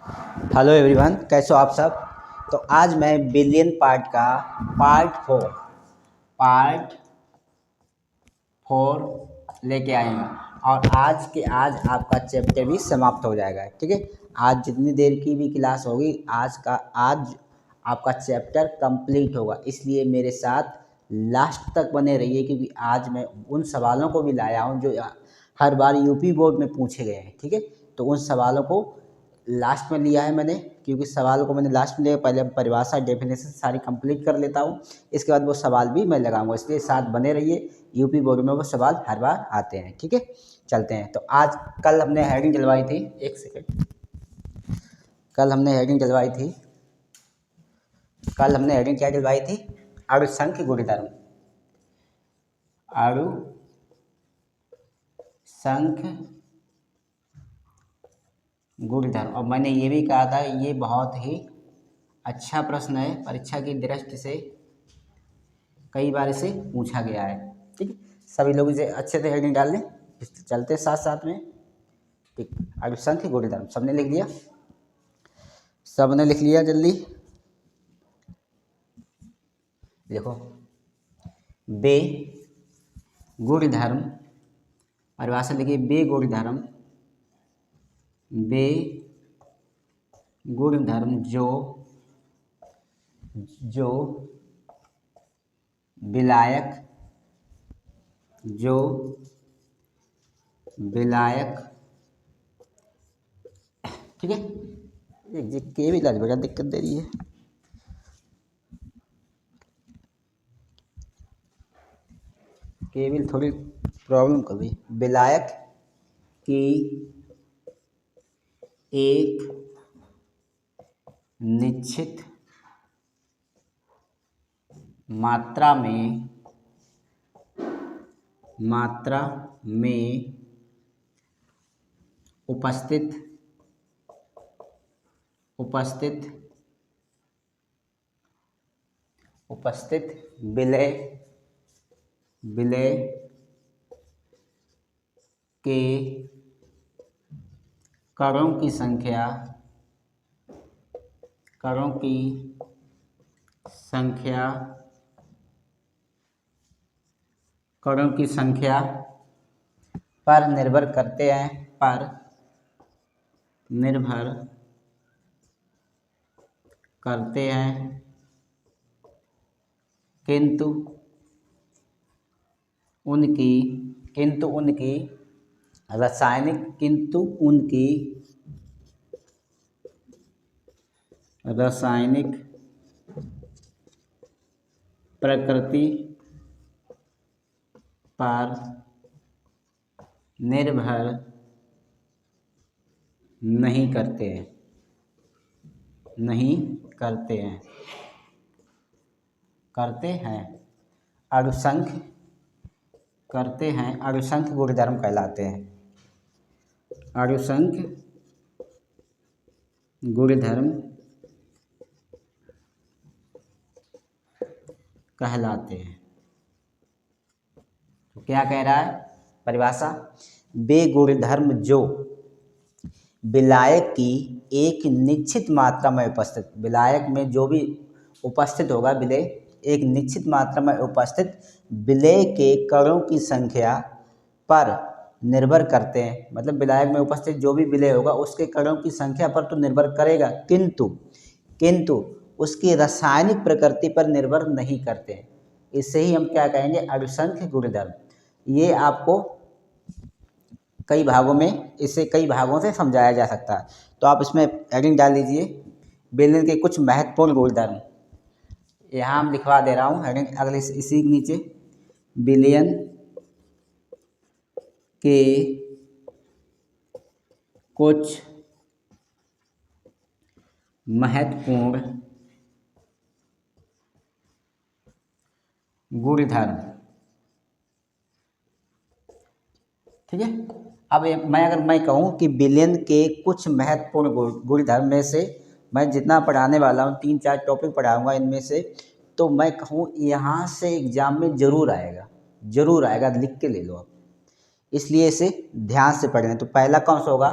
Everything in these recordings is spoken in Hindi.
हेलो एवरीवन, कैसे हो आप सब। तो आज मैं बिलियन पार्ट का पार्ट फोर लेके आए हूँ। और आज आपका चैप्टर भी समाप्त हो जाएगा। ठीक है, आज जितनी देर की भी क्लास होगी आज आपका चैप्टर कंप्लीट होगा। इसलिए मेरे साथ लास्ट तक बने रहिए, क्योंकि आज मैं उन सवालों को भी लाया हूँ जो हर बार यूपी बोर्ड में पूछे गए हैं। ठीक है, तो उन सवालों को लास्ट में लिया है मैंने, क्योंकि सवाल को मैंने लास्ट में लिया। पहले परिभाषा डेफिनेशन सारी कंप्लीट कर लेता हूँ, इसके बाद वो सवाल भी मैं लगाऊंगा। इसलिए साथ बने रहिए, यूपी बोर्ड में वो सवाल हर बार आते हैं। ठीक है, चलते हैं। तो आज कल हमने हेडिंग डलवाई थी, एक सेकेंड। कल हमने हेडिंग डलवाई थी कल हमने हेडिंग क्या डलवाई थी? अणुसंख्य गुणधर्म। अणुसंख्य गुणधर्म। और मैंने ये भी कहा था ये बहुत ही अच्छा प्रश्न है, परीक्षा की दृष्टि से कई बार इसे पूछा गया है। ठीक है, सभी लोग इसे अच्छे से हेडिंग डाल लें, चलते साथ साथ में। ठीक, अणुसंख्य गुणधर्म सबने लिख लिया? सबने लिख लिया? जल्दी देखो, बे गुणधर्म, परिभाषा लिखिए। बे गुणधर्म जो विलायक ठीक है, ये के भी लाज बड़ा दिक्कत दे रही है। केवल थोड़ी प्रॉब्लम कर रही। विलायक की एक निश्चित मात्रा में उपस्थित विलय के कणों की संख्या पर निर्भर करते हैं, किंतु उनकी रासायनिक प्रकृति पर निर्भर नहीं करते हैं। अणुसंख्य गुणधर्म कहलाते हैं। अणुसंख्य गुणधर्म कहलाते हैं। तो क्या कह रहा है परिभाषा? वे गुणधर्म जो विलायक की एक निश्चित मात्रा में उपस्थित, विलायक में जो भी उपस्थित होगा विलेय, एक निश्चित मात्रा में उपस्थित विलेय के कणों की संख्या पर निर्भर करते हैं। मतलब विलायक में उपस्थित जो भी विलेय होगा उसके कणों की संख्या पर तो निर्भर करेगा, किंतु उसकी रासायनिक प्रकृति पर निर्भर नहीं करते हैं। इससे ही हम क्या कहेंगे? अणुसंख्य गुणधर्म। ये आपको कई भागों से समझाया जा सकता है। तो आप इसमें हेडिंग डाल दीजिए, विलयन के कुछ महत्वपूर्ण गुणधर्म। यहाँ हम लिखवा दे रहा हूँ हेडिंग अगले इसी के नीचे, विलयन के कुछ महत्वपूर्ण गुणधर्म। ठीक है, अब अगर मैं कहूँ कि विलयन के कुछ महत्वपूर्ण गुणधर्म में से मैं जितना पढ़ाने वाला हूँ, 3-4 टॉपिक पढ़ाऊँगा इनमें से, तो मैं कहूँ यहाँ से एग्जाम में ज़रूर आएगा, लिख के ले लो आप। इसलिए इसे ध्यान से पढ़ें। तो पहला कौन सा होगा?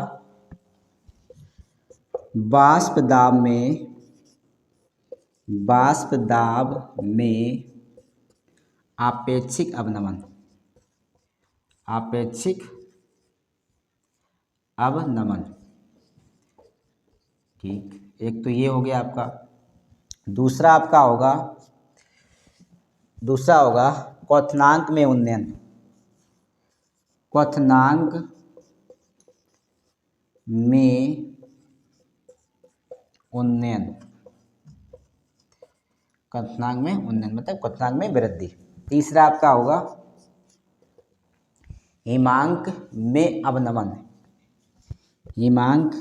वाष्प दाब में आपेक्षिक अवनमन। ठीक, एक तो ये हो गया आपका। दूसरा होगा क्वथनांक में उन्नयन। क्वथनांक में उन्नयन मतलब क्वथनांक में वृद्धि। तीसरा आपका होगा हिमांक में अवनमन। हिमांक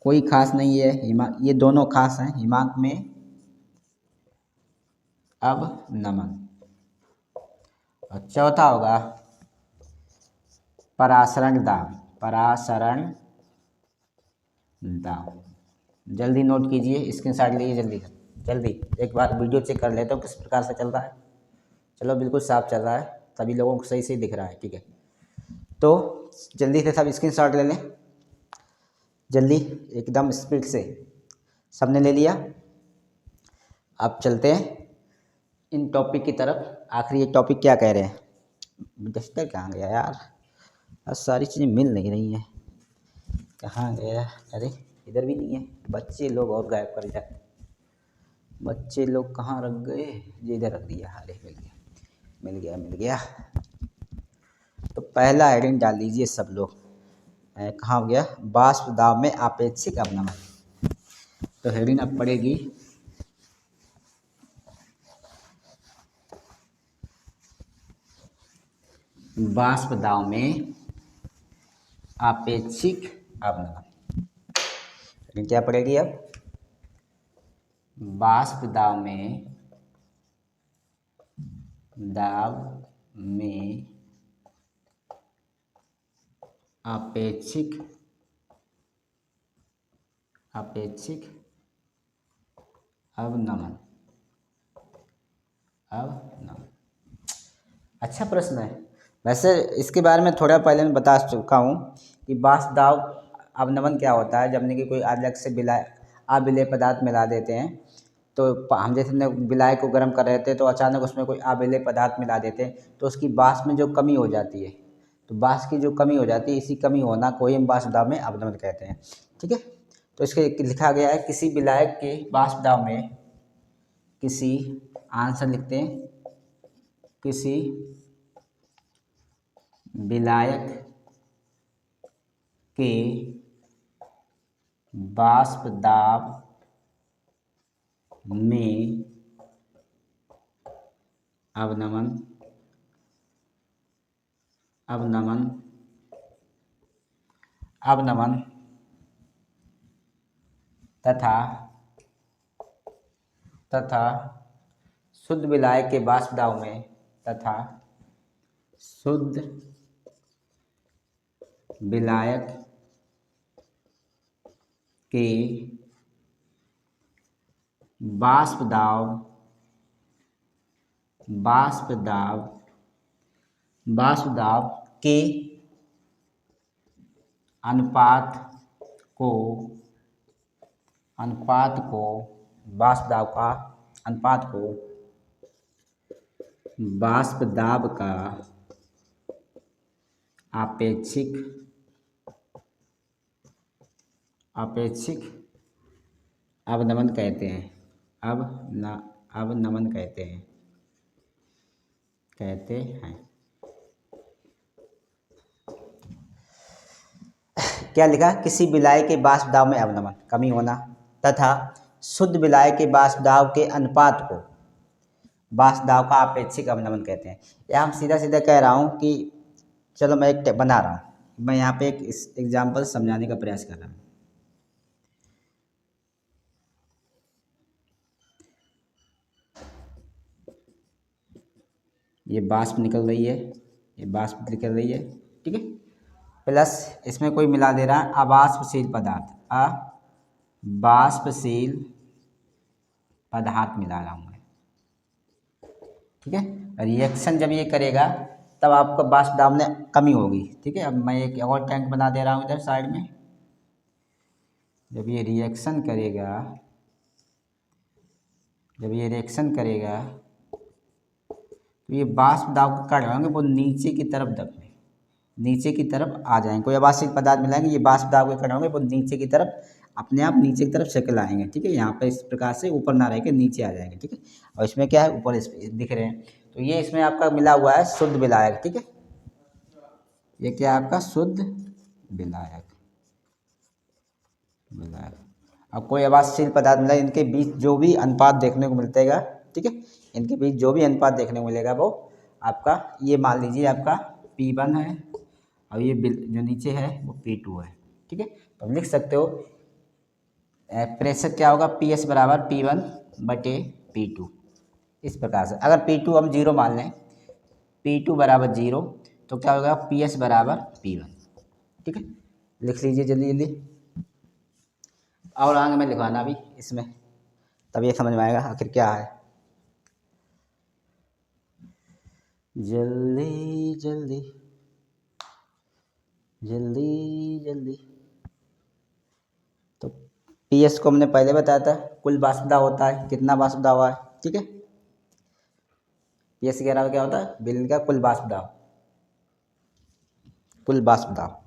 कोई खास नहीं है, ये दोनों खास हैं। हिमांक में अवनमन। और चौथा होगा परासरण दाब। जल्दी नोट कीजिए, स्क्रीनशॉट लीजिए जल्दी। एक बार वीडियो चेक कर लेते हो किस प्रकार से चल रहा है। चलो बिल्कुल साफ चल रहा है, सभी लोगों को सही दिख रहा है। ठीक है, तो जल्दी से सब स्क्रीनशॉट ले लें, जल्दी एकदम स्पीड से। सबने ले लिया? अब चलते हैं इन टॉपिक की तरफ। आखिर ये टॉपिक क्या कह रहे हैं? डस्टर कहाँ गया यार? आज सारी चीज़ें मिल नहीं रही हैं, कहाँ गया? अरे इधर भी नहीं है। बच्चे लोग और गायब कर जाए। बच्चे लोग कहाँ रख गए? ये इधर रख दिया। अरे मिल गया। तो पहला हेडिंग डाल दीजिए सब लोग। कहाँ हो गया? वाष्प दाब में आपेक्षिक अवनमन। तो हेडिंग अब पड़ेगी वाष्प दाब में आपेक्षिक अवनमन। हेडिंग क्या पड़ेगी अब? वाष्प दाब में आपेक्षिक अवनमन। अच्छा प्रश्न है। वैसे इसके बारे में थोड़ा पहले मैं बता चुका हूँ कि वाष्प दाब अवनमन क्या होता है। जब कि कोई अलग से अविलेय पदार्थ मिला देते हैं, तो हम जैसे विलाय को गर्म कर रहे थे तो अचानक उसमें कोई अविलेय पदार्थ मिला देते हैं, तो उसकी वाष्प में जो कमी हो जाती है, तो वाष्प की जो कमी हो जाती है, इसी कमी होना को हम वाष्प दाब में अवनमन कहते हैं। ठीक है, तो इसके लिखा गया है किसी विलायक के वाष्प दाब में आंसर लिखते हैं, किसी विलायक के वाष्प दाब में अवनमन तथा शुद्ध विलायक के वाष्प दाब में शुद्ध विलायक के वाष्प दाब के अनुपात को वाष्प दाब का आपेक्षिक अवनमन कहते हैं। अवनमन कहते हैं। क्या लिखा? किसी विलायक के वाष्प दाब में अवनमन कमी होना तथा शुद्ध विलायक के वाष्प दाब के अनुपात को वाष्प दाब का आपेक्षिक अवनमन कहते हैं। या हम सीधा कह रहा हूँ कि चलो मैं एक बना रहा हूँ, मैं यहाँ पे एक एग्जाम्पल समझाने का प्रयास कर रहा हूँ। ये वाष्प निकल रही है, ठीक है, प्लस इसमें कोई मिला दे रहा है अवाष्पशील पदार्थ मिला रहा हूँ मैं। ठीक है, रिएक्शन जब ये करेगा तब आपको वाष्प दाब में कमी होगी। ठीक है, अब मैं एक और टैंक बना दे रहा हूँ इधर साइड में। जब ये रिएक्शन करेगा, जब ये रिएक्शन करेगा तो ये वाष्प दाब के कण होंगे वो नीचे की तरफ दबे, नीचे की तरफ आ जाएंगे। कोई अवाष्पित पदार्थ मिलाएंगे, ये वाष्प दाब के कण होंगे वो नीचे की तरफ अपने आप नीचे की तरफ शक्ल आएंगे। ठीक है, यहाँ पर इस प्रकार से ऊपर ना रह के नीचे आ जाएंगे। ठीक है, और इसमें क्या है, ऊपर इस दिख रहे हैं, तो ये इसमें आपका मिला हुआ है शुद्ध विलायक। ठीक है, ये क्या है आपका शुद्ध विलायक। विलायक अब कोई अवाष्पशील पदार्थ मिला, इनके बीच जो भी अनुपात देखने को मिलतेगा, ठीक है, इनके बीच जो भी अनुपात देखने को मिलेगा वो आपका, ये मान लीजिए आपका P1 है और ये जो नीचे है वो P2 है। ठीक है, तो हम लिख सकते हो प्रेशर क्या होगा, PS बराबर P1 बटे P2। इस प्रकार से अगर P2 हम 0 मान लें, P2 बराबर 0, तो क्या होगा PS बराबर P1। ठीक है, लिख लीजिए जल्दी जल्दी, और आगे में लिखवाना भी इसमें, तब ये समझ में आएगा आखिर क्या है। जल्दी जल्दी जल्दी जल्दी। तो PS को हमने पहले बताया था, कुल वाष्प दाब होता है, कितना वाष्प दाब है। ठीक है, PS के अलावा क्या होता है, विलयन का कुल वाष्प दाब, कुल वाष्प दाब।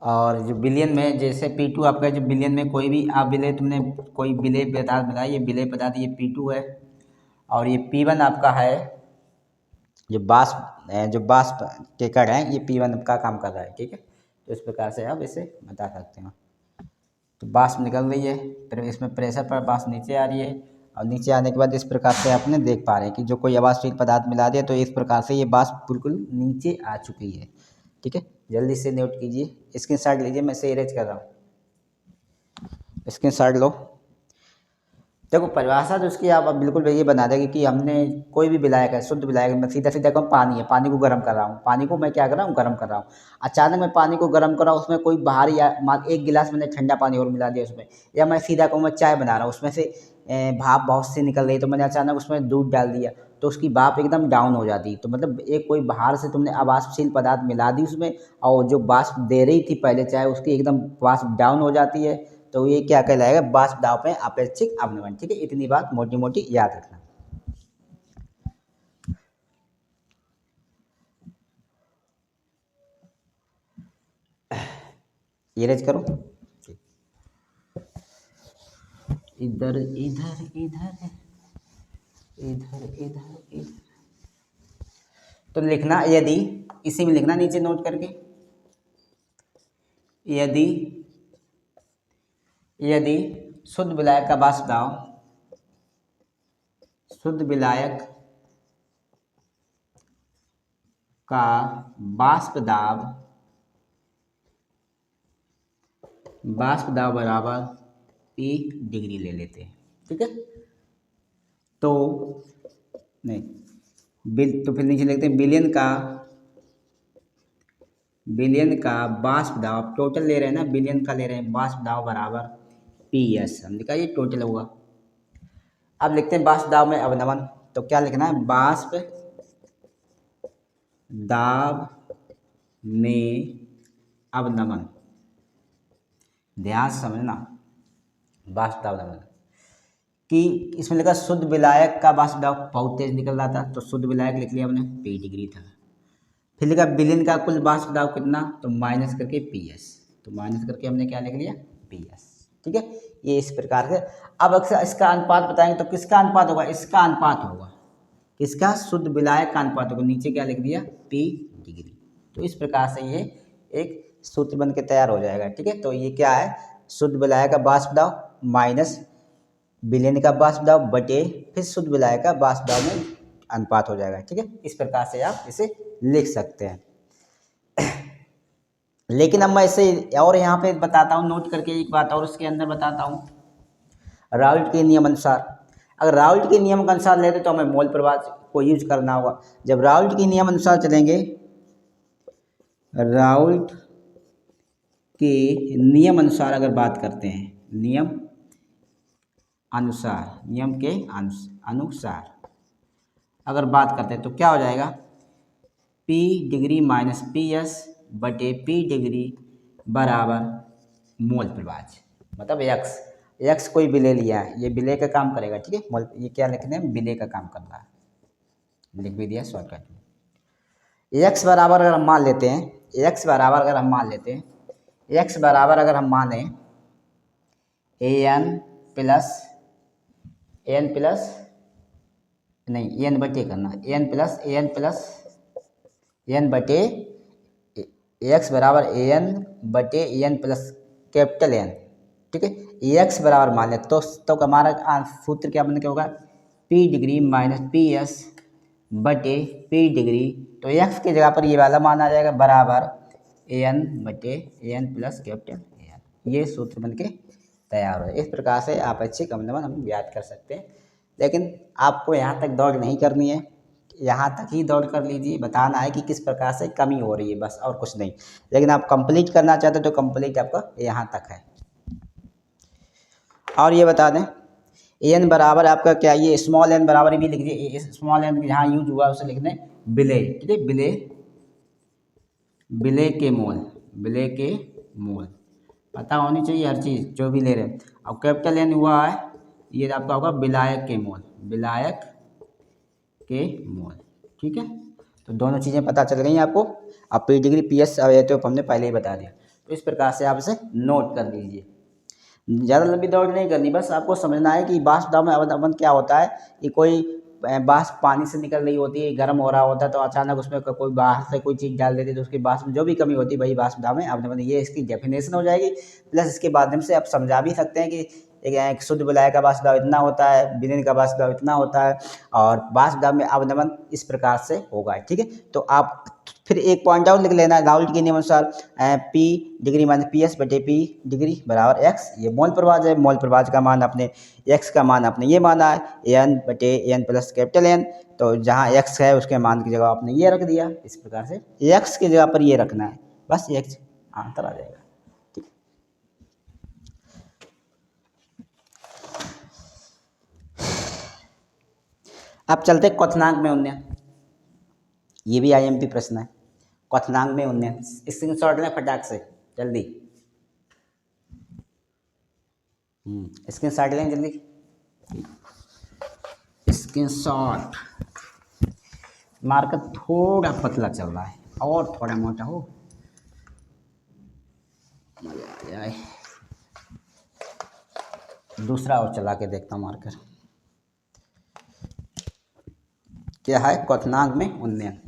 और जो विलयन में जैसे P2 आपका, जो विलयन में कोई भी आप विलय, तुमने कोई विलय पदार्थ मिला, ये विलय पदार्थ ये P2 है, और ये P1 आपका है जो वाष्प के कण है, ये P1 का काम कर रहा है। ठीक है, तो इस प्रकार से आप इसे बता सकते हो। तो वाष्प निकल रही है, फिर इसमें प्रेशर पर वाष्प नीचे आ रही है, और नीचे आने के बाद इस प्रकार से आपने देख पा रहे हैं कि जो कोई अवाष्पशील पदार्थ मिला दिया तो इस प्रकार से ये वाष्प बिल्कुल नीचे आ चुकी है। ठीक है, जल्दी से नोट कीजिए, स्क्रीनशॉट लीजिए, मैं इसे इरेज कर रहा हूँ, स्क्रीनशॉट लो। देखो परिभाषा तो उसकी आप अब बिल्कुल ये बना देंगे कि हमने कोई भी विलायक है, शुद्ध विलायक, मैं सीधा सीधा कहूँ पानी है, पानी को गर्म कर रहा हूँ, पानी को मैं क्या कर रहा हूँ, गर्म कर रहा हूँ। अचानक मैं पानी को गर्म कर रहा हूँ, उसमें कोई बाहर या मान एक गिलास मैंने ठंडा पानी और मिला दिया उसमें, या मैं सीधा कहूँ मैं चाय बना रहा हूँ, उसमें से भाप बहुत सी निकल रही, तो मैंने अचानक उसमें दूध डाल दिया, तो उसकी भाप एकदम डाउन हो जाती। तो मतलब एक कोई बाहर से तुमने अवाष्पशील पदार्थ मिला दी उसमें, और जो वाष्प दे रही थी पहले चाय, उसकी एकदम वाष्प डाउन हो जाती है, तो ये क्या कहलाएगा, वाष्प दाब में अपेक्षिक अवनमन। ठीक है, इतनी बात मोटी मोटी याद रखना। इरेज करो, इधर इधर इधर इधर इधर इधर। तो लिखना, यदि इसी में लिखना नीचे नोट करके, यदि यदि शुद्ध विलायक का वाष्प दाब, शुद्ध विलायक का वाष्प दाब, वाष्प दाब बराबर P डिग्री ले लेते हैं। ठीक है, तो नहीं तो फिर नीचे लिखते हैं विलयन का वाष्प दाब, टोटल ले रहे हैं ना, विलयन का ले रहे हैं, वाष्प दाब बराबर PS, हम लिखा ये टोटल होगा। अब लिखते हैं वाष्प दाब में अवनमन, तो क्या लिखना है, वाष्प दाब में अवनमन, ध्यान से समझना, वाष्प दाब अवनमन कि इसमें लिखा शुद्ध विलायक का वाष्प दाब बहुत तेज निकल रहा था, तो शुद्ध विलायक लिख लिया हमने, P डिग्री था। फिर लिखा विलयन का कुल वाष्प दाब कितना, तो माइनस करके PS, तो माइनस करके हमने क्या लिख लिया, PS। ठीक है, ये इस प्रकार से। अब अक्सर इसका अनुपात बताएंगे, तो किसका अनुपात होगा, इसका अनुपात होगा, किसका, शुद्ध विलायक का अनुपात होगा, नीचे क्या लिख दिया, P डिग्री। तो इस प्रकार से ये एक सूत्र बन के तैयार हो जाएगा। ठीक है, तो ये क्या है, शुद्ध विलायक का वाष्प दाब माइनस विलयन का वाष्प दाब बटे फिर शुद्ध विलायक का वाष्प दाब में अनुपात हो जाएगा। ठीक है, इस प्रकार से आप इसे लिख सकते हैं। लेकिन अब मैं इसे और यहाँ पे बताता हूँ, नोट करके एक बात और उसके अंदर बताता हूँ, राउल्ट के नियम अनुसार, अगर राउल्ट के नियम के अनुसार लेते तो हमें मोल प्रवाह को यूज करना होगा। जब राउल्ट के नियम अनुसार चलेंगे, राउल्ट के नियम अनुसार अगर बात करते हैं, नियम अनुसार, नियम के अनुसार अगर बात करते हैं तो क्या हो जाएगा, P डिग्री माइनस PS बटे पी डिग्री बराबर मोल प्रवाह। मतलब एक्स कोई विलेय लिया है, ये विलेय का काम करेगा, ठीक है। मोल ये क्या लिखने हैं, विलेय का काम कर रहा है, लिख भी दिया शॉर्टकट में। एक्स बराबर अगर हम मान लेते हैं, एक्स बराबर अगर हम मान लेते हैं, एक्स बराबर अगर हम माने एन प्लस नहीं एन बटे करना, एन प्लस एन बटे एक्स बराबर एन बटे एन प्लस कैपिटल एन, ठीक है। एक्स बराबर मान ले तो हमारा सूत्र क्या बन के होगा, P degree minus P S बटे पी डिग्री। तो एक्स की जगह पर ये वाला मान आ जाएगा बराबर एन बटे एन प्लस कैपिटल एन। ये सूत्र बन के तैयार हो। इस प्रकार से आप अच्छे कम हम याद कर सकते हैं, लेकिन आपको यहाँ तक दौड़ नहीं करनी है, यहाँ तक ही दौड़ कर लीजिए। बताना है कि किस प्रकार से कमी हो रही है, बस और कुछ नहीं। लेकिन आप कंप्लीट करना चाहते हो तो कंप्लीट आपका यहाँ तक है। और ये बता दें एन बराबर आपका क्या, ये स्मॉल एन बराबर भी लिख दिए, स्मॉल एन जहाँ यूज हुआ उसे लिख दें विलेय, ठीक है। विलेय के मोल पता होनी चाहिए हर चीज़ जो भी ले रहे हैं। अब कैपिटल एन हुआ है, ये आपका होगा विलायक के मोल, ठीक है। तो दोनों चीज़ें पता चल गई आपको। अब पी डिग्री पी एस तो हमने पहले ही बता दिया। तो इस प्रकार से आप इसे नोट कर लीजिए। ज़्यादा लंबी दौड़ नहीं करनी, बस आपको समझना है कि बाष्प दाब में अवनमन क्या होता है। कि कोई बाष्प पानी से निकल रही होती है, गर्म हो रहा होता है, तो अचानक उसमें कोई बाहर से कोई चीज़ डाल देती है, तो उसकी बाष्प में जो भी कमी होती है वही बाष्प दाब में अवनमन। ये इसकी डेफिनेशन हो जाएगी। प्लस इसके माध्यम से आप समझा भी सकते हैं कि एक शुद्ध विलायक का बाष्प दाब इतना होता है, विलीन का बाष्प दाब इतना होता है, और बाष्प दाब में अवनमन इस प्रकार से होगा, ठीक है। तो आप फिर एक पॉइंट आउट लिख लेना, राउल्ट के नियमानुसार P degree minus P S बटे पी डिग्री बराबर एक्स। ये मोल प्रवाह है, मोल प्रवाह का मान अपने एक्स का मान आपने ये माना है एन बटे एन प्लस कैपिटल एन। तो जहाँ एक्स है उसके मान की जगह आपने ये रख दिया। इस प्रकार से एक्स की जगह पर ये रखना है, बस एक्स आंसर आ जाएगा, ठीक। अब चलते क्वथनांक में उन्नयन। ये भी आईएमपी प्रश्न है, क्वथनांक में उन्नयन। स्क्रीनशॉट लें फटाक से जल्दी, स्क्रीनशॉट लें जल्दी, स्क्रीनशॉट। मार्कर थोड़ा पतला चल रहा है, और थोड़ा मोटा हो मजा आ जाए। दूसरा और चला के देखता हूँ मार्कर। क्या है, क्वथनांक में उन्नयन।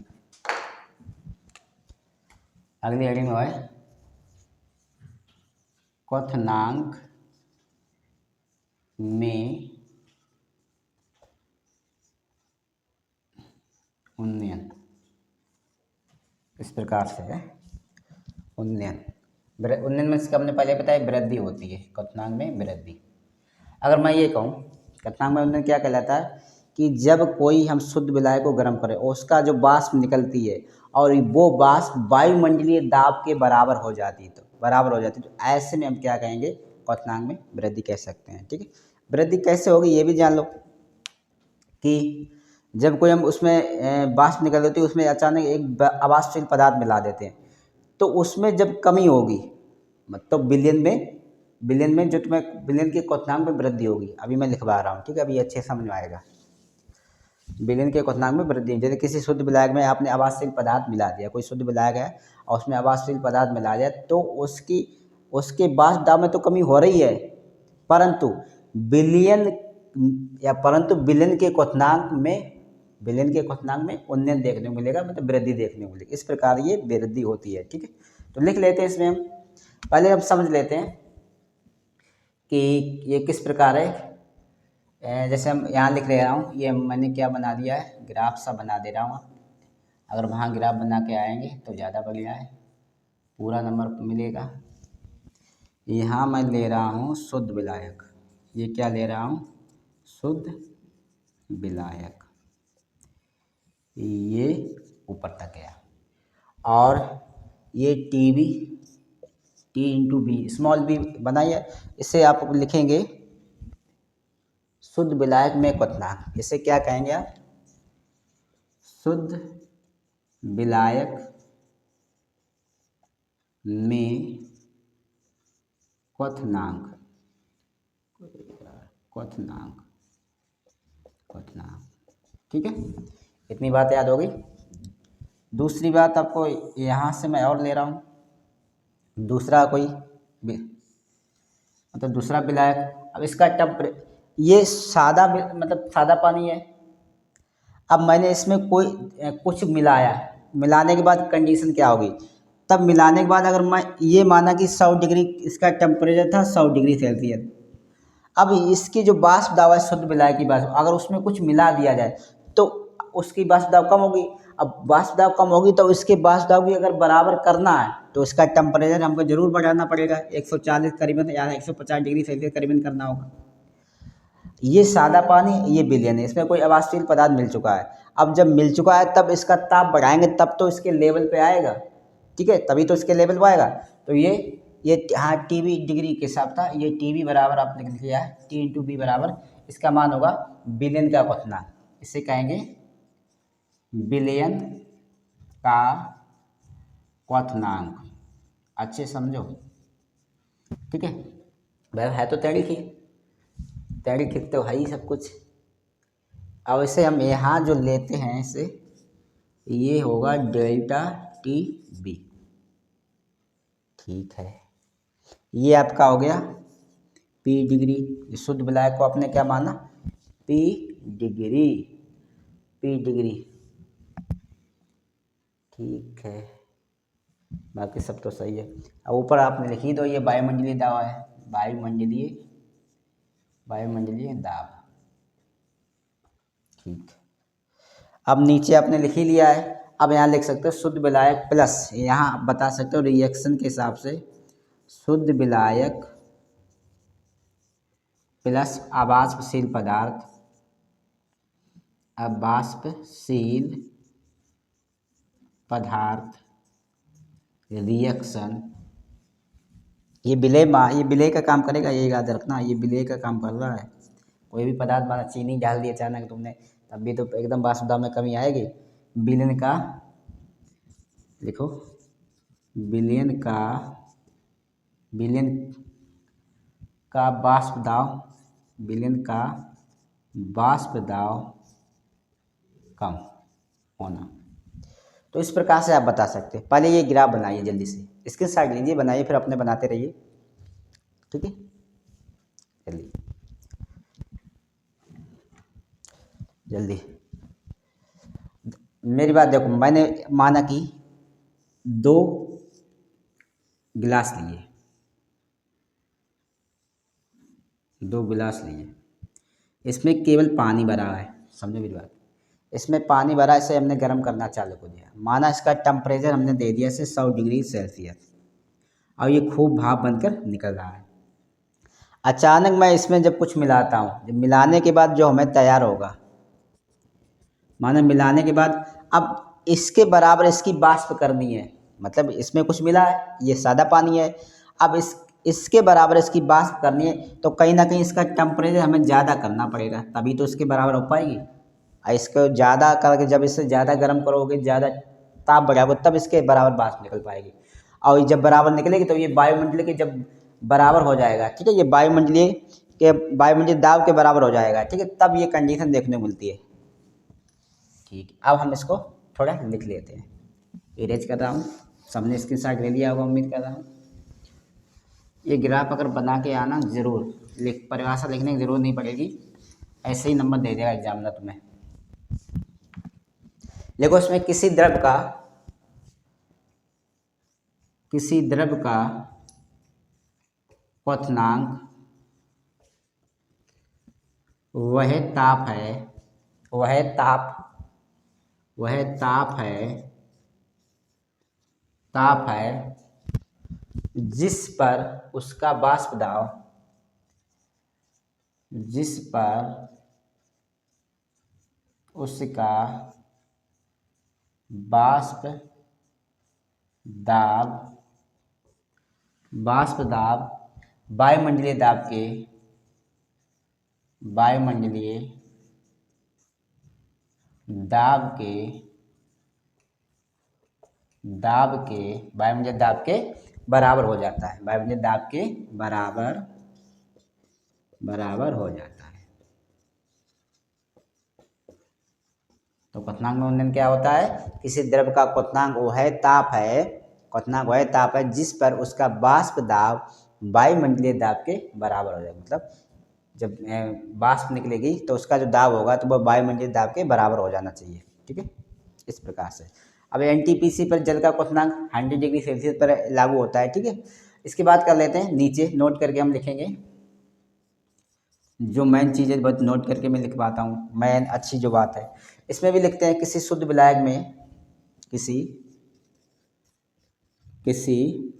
अगली हेडिंग में है क्वथनांक में उन्नयन। इस प्रकार से है उन्नयन। उन्नयन में इसका हमने पहले बताया वृद्धि होती है, क्वथनांक में वृद्धि। अगर मैं ये कहूँ क्वथनांक में उन्नयन क्या कहलाता है कि जब कोई हम शुद्ध विलायक को गर्म करें, उसका जो वाष्प निकलती है और वो वाष्प वायुमंडलीय दाब के बराबर हो जाती है, तो ऐसे में हम क्या कहेंगे, क्वथनांक में वृद्धि कह सकते हैं, ठीक है। वृद्धि कैसे होगी ये भी जान लो कि जब कोई हम उसमें वाष्प निकल देती है, उसमें अचानक एक अवाष्पशील पदार्थ मिला देते हैं, तो उसमें जब कमी होगी, मतलब विलयन में जो तुम्हें विलयन के क्वथनांक में वृद्धि होगी। अभी मैं लिखवा रहा हूँ, ठीक है, अभी अच्छे समझ में आएगा। विलयन के क्वथनांक में वृद्धि, जैसे किसी शुद्ध विलायक में आपने अवाष्पशील पदार्थ मिला दिया, कोई शुद्ध विलायक है और उसमें अवाष्पशील पदार्थ मिला दिया, तो उसके वाष्प दाब में तो कमी हो रही है, परंतु विलयन के क्वथनांक में उन्नयन देखने को मिलेगा, मतलब वृद्धि देखने को मिलेगी। इस प्रकार ये वृद्धि होती है, ठीक है। तो लिख लेते हैं इसमें हम, पहले हम समझ लेते हैं कि ये किस प्रकार है। जैसे हम यहाँ लिख ले रहा हूँ, ये मैंने क्या बना दिया है, ग्राफ सा बना दे रहा हूँ। अगर वहाँ ग्राफ बना के आएंगे तो ज़्यादा बढ़िया है, पूरा नंबर मिलेगा। यहाँ मैं ले रहा हूँ शुद्ध विलायक, ये क्या ले रहा हूँ, शुद्ध विलायक, ये ऊपर तक गया, और ये T into B, small B बनाइए। इसे आप लिखेंगे शुद्ध विलायक में क्वथनांक। इसे क्या कहेंगे आप, शुद्ध विलायक में क्वथनांक क्वथनांक क्वथनांक। ठीक है, इतनी बात याद हो गई। दूसरी बात आपको यहाँ से मैं और ले रहा हूँ, दूसरा कोई मतलब दूसरा विलायक। अब इसका ये सादा मतलब सादा पानी है। अब मैंने इसमें कोई कुछ मिलाया, मिलाने के बाद कंडीशन क्या होगी, तब मिलाने के बाद अगर मैं ये माना कि 100 डिग्री इसका टेम्परेचर था, 100 डिग्री सेल्सियस, अब इसकी जो वाष्प दाब है शुद्ध विलायक की वाष्प, अगर उसमें कुछ मिला दिया जाए तो उसकी वाष्प दाब कम होगी। अब वाष्प दाब कम होगी तो इसके वाष्प दाब भी अगर बराबर करना है तो इसका टेम्परेचर हमको जरूर बढ़ाना पड़ेगा, 140 करीबन या 150 डिग्री सेल्सियस करीबन करना होगा। ये सादा पानी, ये विलयन है, इसमें कोई अवाष्पशील पदार्थ मिल चुका है। अब जब मिल चुका है तब इसका ताप बढ़ाएंगे तब तो इसके लेवल पे आएगा, ठीक है, तभी तो इसके लेवल पे आएगा। तो ये हाँ टीवी डिग्री के हिसाब था, ये टीवी बराबर आप लिख लिया है, टी इंटू बी बराबर इसका मान होगा विलयन का क्वथनांक, इसे कहेंगे विलयन का क्वथनांक। अच्छे समझो, ठीक है भाई, है तो तैड़ी खींच तो है ही सब कुछ। अब इसे हम यहाँ जो लेते हैं इसे, ये होगा डेल्टा टी बी। ठीक है, ये आपका हो गया पी डिग्री। शुद्ध विलायक को आपने क्या माना, पी डिग्री, पी डिग्री। ठीक है, बाकी सब तो सही है। अब ऊपर आपने लिख ही दो, ये वायुमंडलीय दाब है, वायुमंडलीय दाब। ठीक, अब नीचे आपने लिख ही लिया है। अब यहाँ लिख सकते हो शुद्ध विलायक प्लस, यहाँ बता सकते हो रिएक्शन के हिसाब से शुद्ध विलायक प्लस अवाष्पशील पदार्थ, अवाष्पशील पदार्थ रिएक्शन। ये विलेय का काम करेगा, ये याद रखना, ये विलेय का काम कर रहा है। कोई भी पदार्थ माना चीनी डाल दी अचानक तुमने, तब भी तो एकदम वाष्प दाब में कमी आएगी। विलयन का लिखो, विलयन का वाष्प दाब, विलयन का वाष्प दाब कम होना। तो इस प्रकार से आप बता सकते हैं। पहले ये ग्राफ बनाइए, जल्दी से स्क्रीनशॉट लीजिए, बनाइए, फिर अपने बनाते रहिए, ठीक है, चलिए जल्दी। मेरी बात देखो, मैंने माना कि 2 गिलास लिए, 2 गिलास लिए, इसमें केवल पानी भरा है, समझो मेरी बात, इसमें पानी भरा, इसे हमने गर्म करना चालू कर दिया, माना इसका टेम्परेचर हमने दे दिया इसे 100 डिग्री सेल्सियस, और ये खूब भाप बनकर निकल रहा है। अचानक मैं इसमें जब कुछ मिलाता हूँ, जब मिलाने के बाद जो हमें तैयार होगा, माना मिलाने के बाद अब इसके बराबर इसकी वाष्प करनी है, मतलब इसमें कुछ मिला है, ये सादा पानी है, अब इसके बराबर इसकी वाष्प करनी है, तो कहीं ना कहीं इसका टेम्परेचर हमें ज़्यादा करना पड़ेगा, तभी तो इसके बराबर हो पाएगी। और इसको ज़्यादा करके जब इसे ज़्यादा गर्म करोगे, ज़्यादा ताप बढ़ाओगे, तब इसके बराबर वाष्प निकल पाएगी, और जब बराबर निकलेगी तो ये वायुमंडलीय के जब बराबर हो जाएगा, ठीक है, ये वायुमंडलीय दाब के बराबर हो जाएगा, ठीक है, तब ये कंडीशन देखने को मिलती है। ठीक, अब हम इसको थोड़ा लिख लेते हैं, इरेज कर रहा हूँ, सबने स्क्रीनशॉट ले लिया होगा उम्मीद कर रहा हूँ। ये ग्राफ अगर बना के आना ज़रूर, परिभाषा लिखने की ज़रूरत नहीं पड़ेगी, ऐसे ही नंबर दे देगा एग्जामिनर तुम्हें। देखो, इसमें किसी द्रव का क्वथनांक वह ताप है जिस पर उसका वाष्प दाब वायुमंडलीय दाब के बराबर हो जाता है, वायुमंडलीय दाब के बराबर हो जाता है। तो क्वथनांक में उन्नयन क्या होता है, किसी द्रव का क्वथनांक वो है ताप है, क्वथनांक वो है ताप है जिस पर उसका वाष्प दाब वायुमंडलीय दाब के बराबर हो जाएगा। मतलब जब वाष्प निकलेगी तो उसका जो दाब होगा तो वह वायुमंडलीय दाब के बराबर हो जाना चाहिए। ठीक है, इस प्रकार से। अब एनटीपीसी पर जल का क्वथनांक 100 डिग्री सेल्सियस पर लागू होता है। ठीक है, इसके बाद कर लेते हैं, नीचे नोट करके हम लिखेंगे, जो मेन चीज़ें बहुत नोट करके मैं लिखवाता हूँ, मेन अच्छी जो बात है। इसमें भी लिखते हैं किसी शुद्ध विलायक में, किसी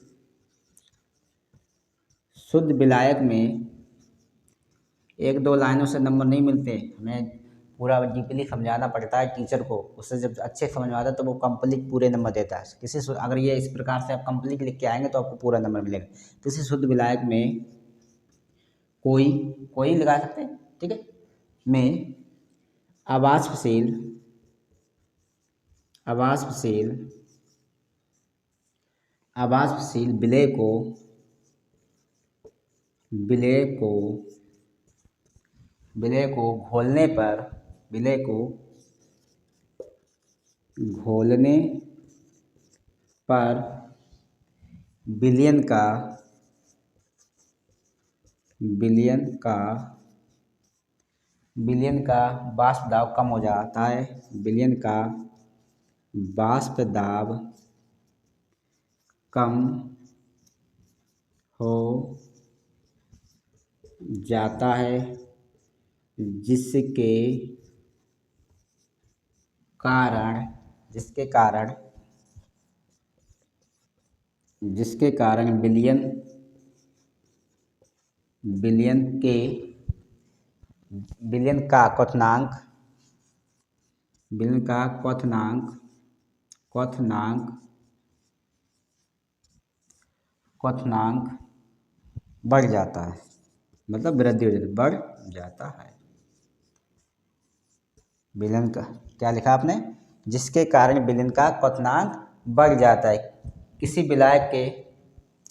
शुद्ध विलायक में एक दो लाइनों से नंबर नहीं मिलते, हमें पूरा डीपली समझाना पड़ता है टीचर को। उससे जब अच्छे समझ में आता है तो वो कंप्लीट पूरे नंबर देता है। अगर ये इस प्रकार से आप कंप्लीट लिख के आएंगे तो आपको पूरा नंबर मिलेगा। किसी शुद्ध विलायक में कोई लगा सकते हैं, ठीक है, में अवाष्पशील विलय को घोलने पर विलयन का वाष्प दाब कम हो जाता है, विलयन का वाष्प दाब कम हो जाता है, जिसके कारण विलयन का क्वथनांक बढ़ जाता है, मतलब वृद्धि हो जाती है, बढ़ जाता है। विलयन का क्या लिखा आपने, जिसके कारण विलयन का क्वथनांक बढ़ जाता है। किसी विलायक के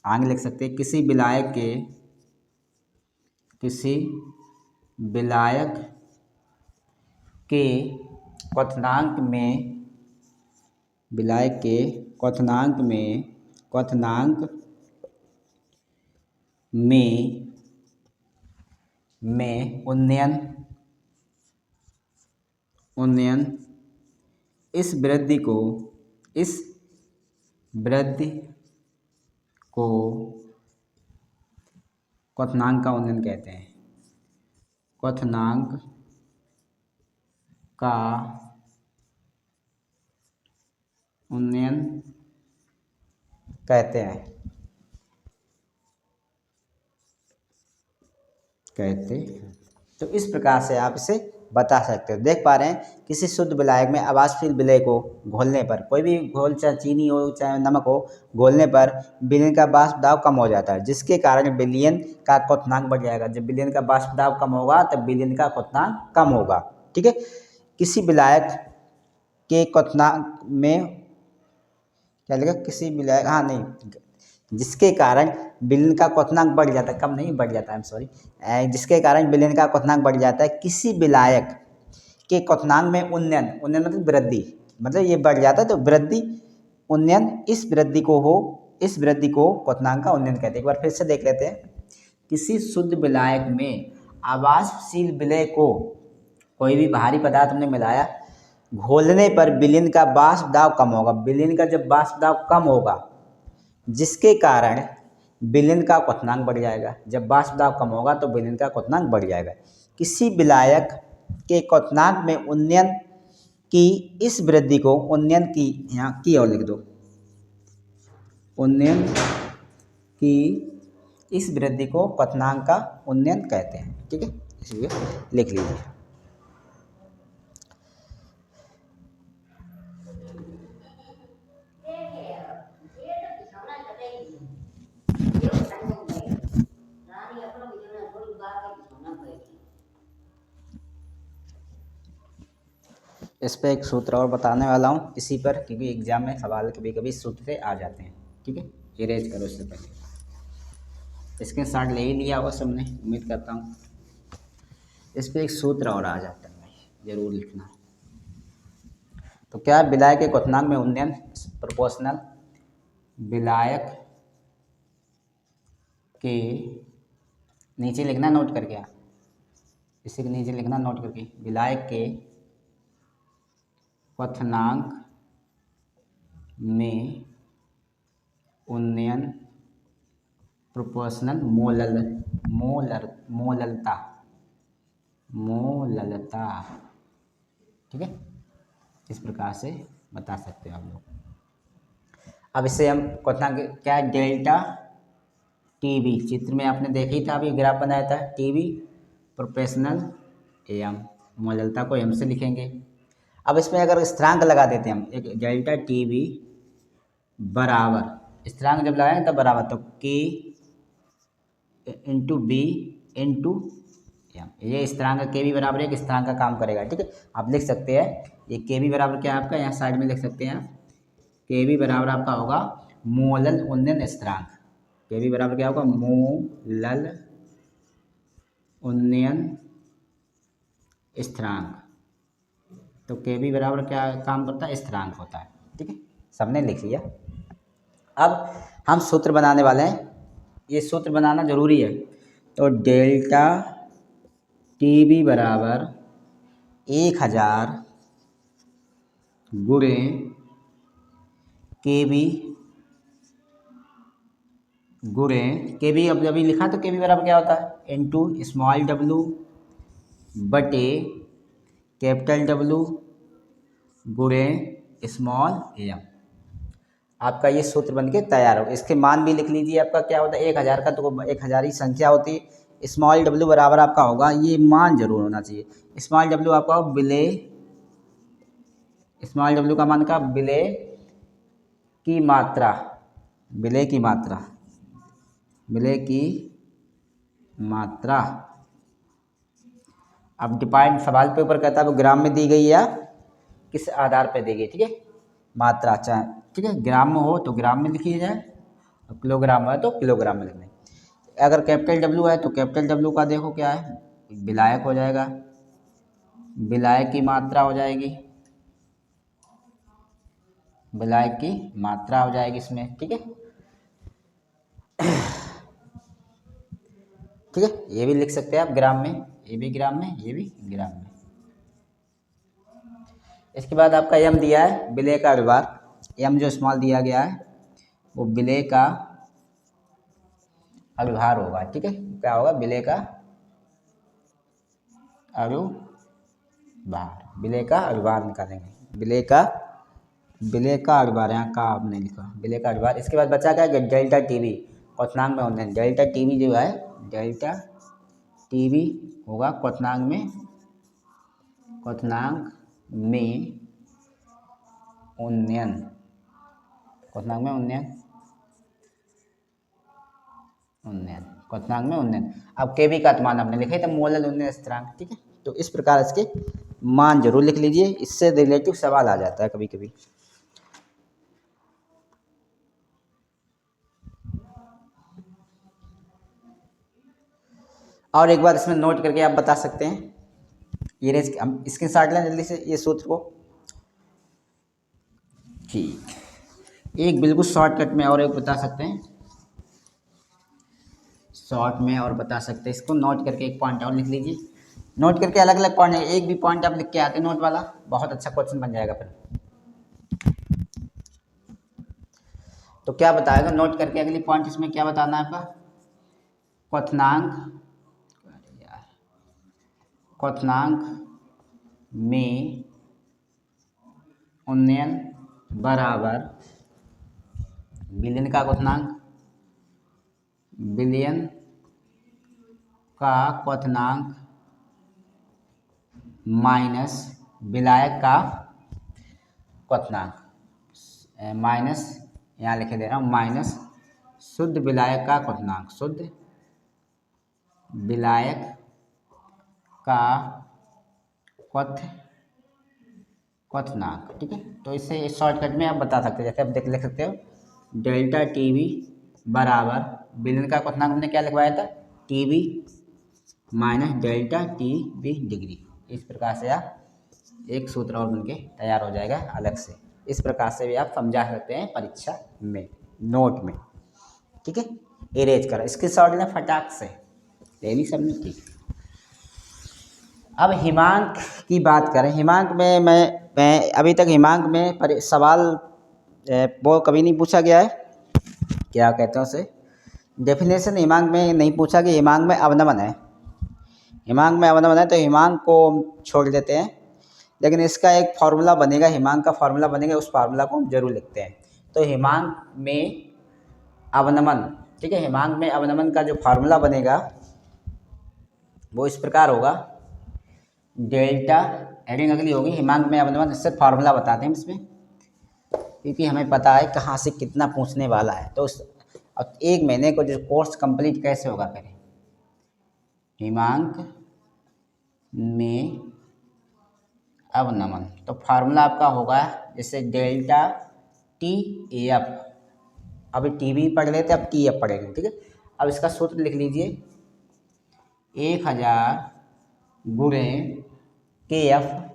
आगे लिख सकते हैं, किसी विलायक के क्वथनांक में उन्नयन इस वृद्धि को क्वथनांक का उन्नयन कहते हैं, क्वथनांक का उन्नयन कहते हैं। तो इस प्रकार से आप इसे बता सकते हो। देख पा रहे हैं, किसी शुद्ध विलायक में अवाष्पशील विलय को घोलने पर, कोई भी घोल चाहे चीनी हो चाहे नमक हो, घोलने पर विलयन का वाष्प दाब कम हो जाता है, जिसके कारण विलयन का क्वथनांक बढ़ जाएगा। जब विलयन का वाष्प दाब कम होगा तब विलयन का क्वथनांक कम होगा। ठीक है, किसी विलायक के क्वथनांक में क्या लिखा, किसी विलायक, हाँ नहीं, जिसके कारण विलयन का क्वथनांक बढ़ जाता है, कम नहीं बढ़ जाता है, सॉरी, जिसके कारण विलयन का क्वथनांक बढ़ जाता है। किसी विलायक के क्वथनांक में उन्नयन मतलब वृद्धि, मतलब ये बढ़ जाता है तो वृद्धि, उन्नयन, इस वृद्धि को क्वथनांक का उन्नयन कहते हैं। एक बार फिर से देख लेते हैं, किसी शुद्ध विलायक में अवाष्पशील विलय को, कोई भी भारी पदार्थ हमने मिलाया, घोलने पर विलयन का वाष्प दाब कम होगा। विलयन का जब वाष्प दाब कम होगा, जिसके कारण विलयन का क्वथनांक बढ़ जाएगा। जब वाष्प दाब कम होगा तो विलयन का क्वथनांक बढ़ जाएगा। किसी विलायक के क्वथनांक में उन्नयन की इस वृद्धि को, उन्नयन की, यहाँ की और लिख दो, उन्नयन की इस वृद्धि को क्वथनांक का उन्नयन कहते हैं। ठीक है, इसलिए लिख लीजिए। इस पर एक सूत्र और बताने वाला हूँ इसी पर, क्योंकि एग्जाम में सवाल कभी कभी सूत्र से आ जाते हैं। ठीक है। इरेज करो इससे पहले। स्क्रीनशॉट ले ही लिया होगा सबने, उम्मीद करता हूँ। इस पे एक सूत्र और आ जाता है भाई, जरूर लिखना। तो क्या है, विलायक के क्वथनांक में उन्नयन प्रोपोर्शनल विलायक के नीचे लिखना नोट करके, आप इसी के नीचे लिखना नोट करके, विलायक के क्वथनांक में उन्नयन प्रोपोर्शनल मोललता, ठीक है, इस प्रकार से बता सकते हो आप लोग। अब इससे हम क्वथनांक क्या है, डेल्टा टीबी, चित्र में आपने देखा ही था, अभी ग्राफ बनाया था, टीबी प्रोपोर्शनल एम, मोललता को एम से लिखेंगे। अब इसमें अगर स्थिरांक लगा देते हैं हम, एक डेल्टा टीबी बराबर, स्थिरांक जब लगाएंगे तब बराबर, तो के इंटू बी इंटू एम, ये स्थिरांक के भी बराबर एक स्थिरांक का काम करेगा, ठीक है। आप लिख सकते हैं ये के भी बराबर क्या है आपका, यहाँ साइड में लिख सकते हैं आप, के भी बराबर आपका होगा मोलल उन्नयन स्थिरांक। के भी बराबर क्या होगा, मोलल उन्नयन स्थिरांक। तो के भी बराबर क्या काम करता है, स्थिरांक होता है, ठीक है, सबने लिख लिया। अब हम सूत्र बनाने वाले हैं, ये सूत्र बनाना जरूरी है। तो डेल्टा टी बी बराबर 1000 गुणे के बी गुणे के बी, अब अभी लिखा तो के बी बराबर क्या होता है, इंटू स्मॉल डब्लू बटे कैपिटल डब्लू गुणे स्मॉल एम। आपका ये सूत्र बन के तैयार हो। इसके मान भी लिख लीजिए, आपका क्या होता है, 1000 का तो 1000 ही संख्या होती है। स्मॉल डब्लू बराबर आपका होगा, ये मान जरूर होना चाहिए, स्मॉल डब्लू आपका विलय, स्मॉल डब्लू का मान का विलय की मात्रा, विलय की मात्रा, विलय की मात्रा। अब डिपाइंड सवाल पे ऊपर कहता है वो ग्राम में दी गई है या किस आधार पे दी गई, ठीक है, मात्रा, चाहे ठीक है ग्राम में हो तो ग्राम में लिखी जाए, और किलोग्राम में है तो किलोग्राम में लिखना है। अगर कैपिटल डब्लू है तो कैपिटल डब्लू का देखो क्या है, विलायक हो जाएगा, विलायक की मात्रा हो जाएगी, विलायक की मात्रा हो जाएगी इसमें, ठीक है, ठीक है। ये भी लिख सकते हैं आप ग्राम में, ये भी ग्राम में, ये भी ग्राम में। इसके बाद आपका यम दिया है विलय का व्यवहार, यम जो स्मॉल दिया गया है वो विलय का अव्यवहार होगा, ठीक है, क्या होगा, विलय का अव्यवहार, विलय का अव्यवहार निकालेंगे, विलय का अव्यवहार, यहाँ का आपने लिखा विलय का अव्यवहार। इसके बाद बचा क्या है, डेल्टा टीवी क्वथनांक में उन्नयन, डेल्टा टीवी जो है, डेल्टा टीवी होगा क्वथनांक में उन्नयन, क्वथनांक में उन्नयन। अब के बी का मान हमने लिखा था मोलल उन्नयन स्थिरांक, ठीक है। तो इस प्रकार इसके मान जरूर लिख लीजिए, इससे रिलेटिव सवाल आ जाता है कभी कभी। और एक बार इसमें नोट करके आप बता सकते हैं, ये हम स्क्रीनशॉट लें जल्दी से ये सूत्र को, ठीक। एक बिल्कुल शॉर्टकट में और एक बता सकते हैं, इसको नोट करके एक पॉइंट और लिख लीजिए, नोट करके अलग अलग पॉइंट, एक भी पॉइंट आप लिख के आते नोट वाला, बहुत अच्छा क्वेश्चन बन जाएगा फिर। तो क्या बताएगा, नोट करके अगली पॉइंट इसमें क्या बताना है आपका, क्वथनांक में उन्नयन बराबर विलयन का क्वथनांक, विलयन का क्वथनांक माइनस विलायक का क्वथनांक, माइनस यहाँ लिखे दे रहा हूँ, माइनस शुद्ध विलायक का क्वथनांक, शुद्ध विलायक का क्वथनांक, ठीक है। तो इससे शॉर्टकट में आप बता सकते हैं, जैसे आप लिख सकते हो डेल्टा टी वी बराबर विलयन का क्वथनांक हमने क्या लगवाया था, T V minus delta T V degree. इस प्रकार से आप एक सूत्र और बनके तैयार हो जाएगा अलग से। इस प्रकार से भी आप समझा सकते हैं परीक्षा में, नोट में, ठीक है। इरेज करो, इसके शॉर्ट लेना फटाक से, लेनी सब में ठीक। अब हिमांक की बात करें, हिमांक में मैं अभी तक हिमांक में सवाल वो कभी नहीं पूछा गया है, क्या कहते हैं उसे, डेफिनेशन हिमांक में नहीं पूछा कि हिमांक में अवनमन है। हिमांक में अवनमन है तो हिमांक को छोड़ देते हैं, लेकिन इसका एक फार्मूला बनेगा, हिमांक का फार्मूला बनेगा, उस फार्मूला को हम जरूर लिखते हैं। तो हिमांक में अवनमन, ठीक है, हिमांक में अवनमन का जो फार्मूला बनेगा वो इस प्रकार होगा, डेल्टा हेडिंग अगली होगी हिमांक में अवनमन। इससे फार्मूला बताते हैं इसमें, क्योंकि हमें पता है कहाँ से कितना पूछने वाला है। तो अब एक महीने को जो कोर्स कंप्लीट कैसे होगा करें, हिमांक में अवनमन, तो फार्मूला आपका होगा जैसे डेल्टा टी एफ, अभी टी भी पढ़ लेते, अब टी एफ पढ़ेंगे, ठीक है। अब इसका सूत्र लिख लीजिए, 1000 गुणे के एफ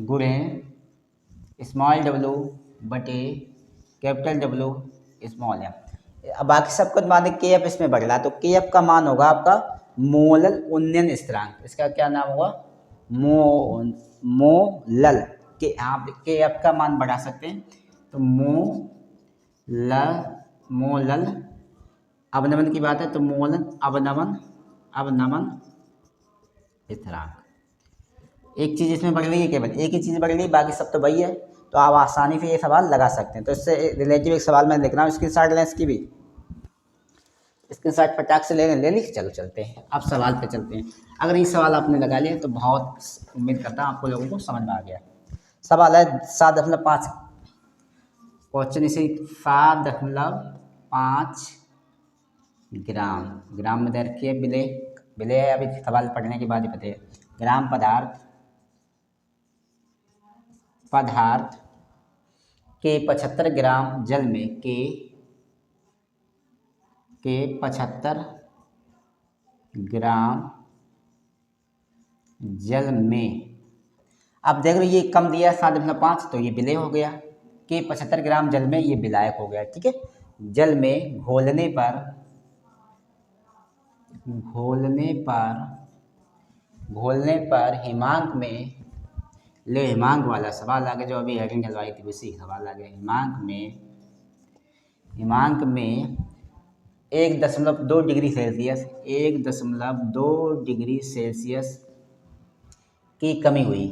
गुणे स्मॉल डब्लू बटे कैपिटल डब्लू स्मॉल एफ। अब बाकी सब कुछ मान के एफ इसमें बढ़ रहा है, तो के एफ का मान होगा आपका मोलल उन्नयन स्थिरांक। इसका क्या नाम होगा, मोलल के, आप के एफ का मान बढ़ा सकते हैं, तो मोलल अवनमन की बात है तो मोलन अवनमन स्थिरांक। एक चीज़ इसमें बढ़ रही है, केवल एक ही चीज़ बढ़ रही है, बाकी सब तो वही है। तो आप आसानी से ये सवाल लगा सकते हैं। तो इससे रिलेटिव एक सवाल मैं लिख रहा हूँ, स्क्रीनशॉट लें, इसकी भी स्क्रीनशॉट फटाक से ले ली। चलो चलते हैं, अब सवाल पे चलते हैं। अगर ये सवाल आपने लगा लिया तो बहुत उम्मीद करता हूँ आपको लोगों को समझ में आ गया। सवाल है 7.5, क्वेश्चन इसे 7.5 ग्राम, ग्राम में दे रखी है, विलेय है, अभी सवाल पढ़ने के बाद ही पता है। ग्राम पदार्थ के 75 ग्राम जल में के 75 ग्राम जल में, अब देख लो ये कम दिया 7.5, तो ये विलेय हो गया। के 75 ग्राम जल में ये विलायक हो गया, ठीक है। जल में घोलने पर हिमांक में, ले हिमांक वाला सवाल आ गया जो अभी हेडिंग डलवाई थी, उसी सवाल आ गया। हिमांक में 1.2 डिग्री सेल्सियस, 1.2 डिग्री सेल्सियस की कमी हुई,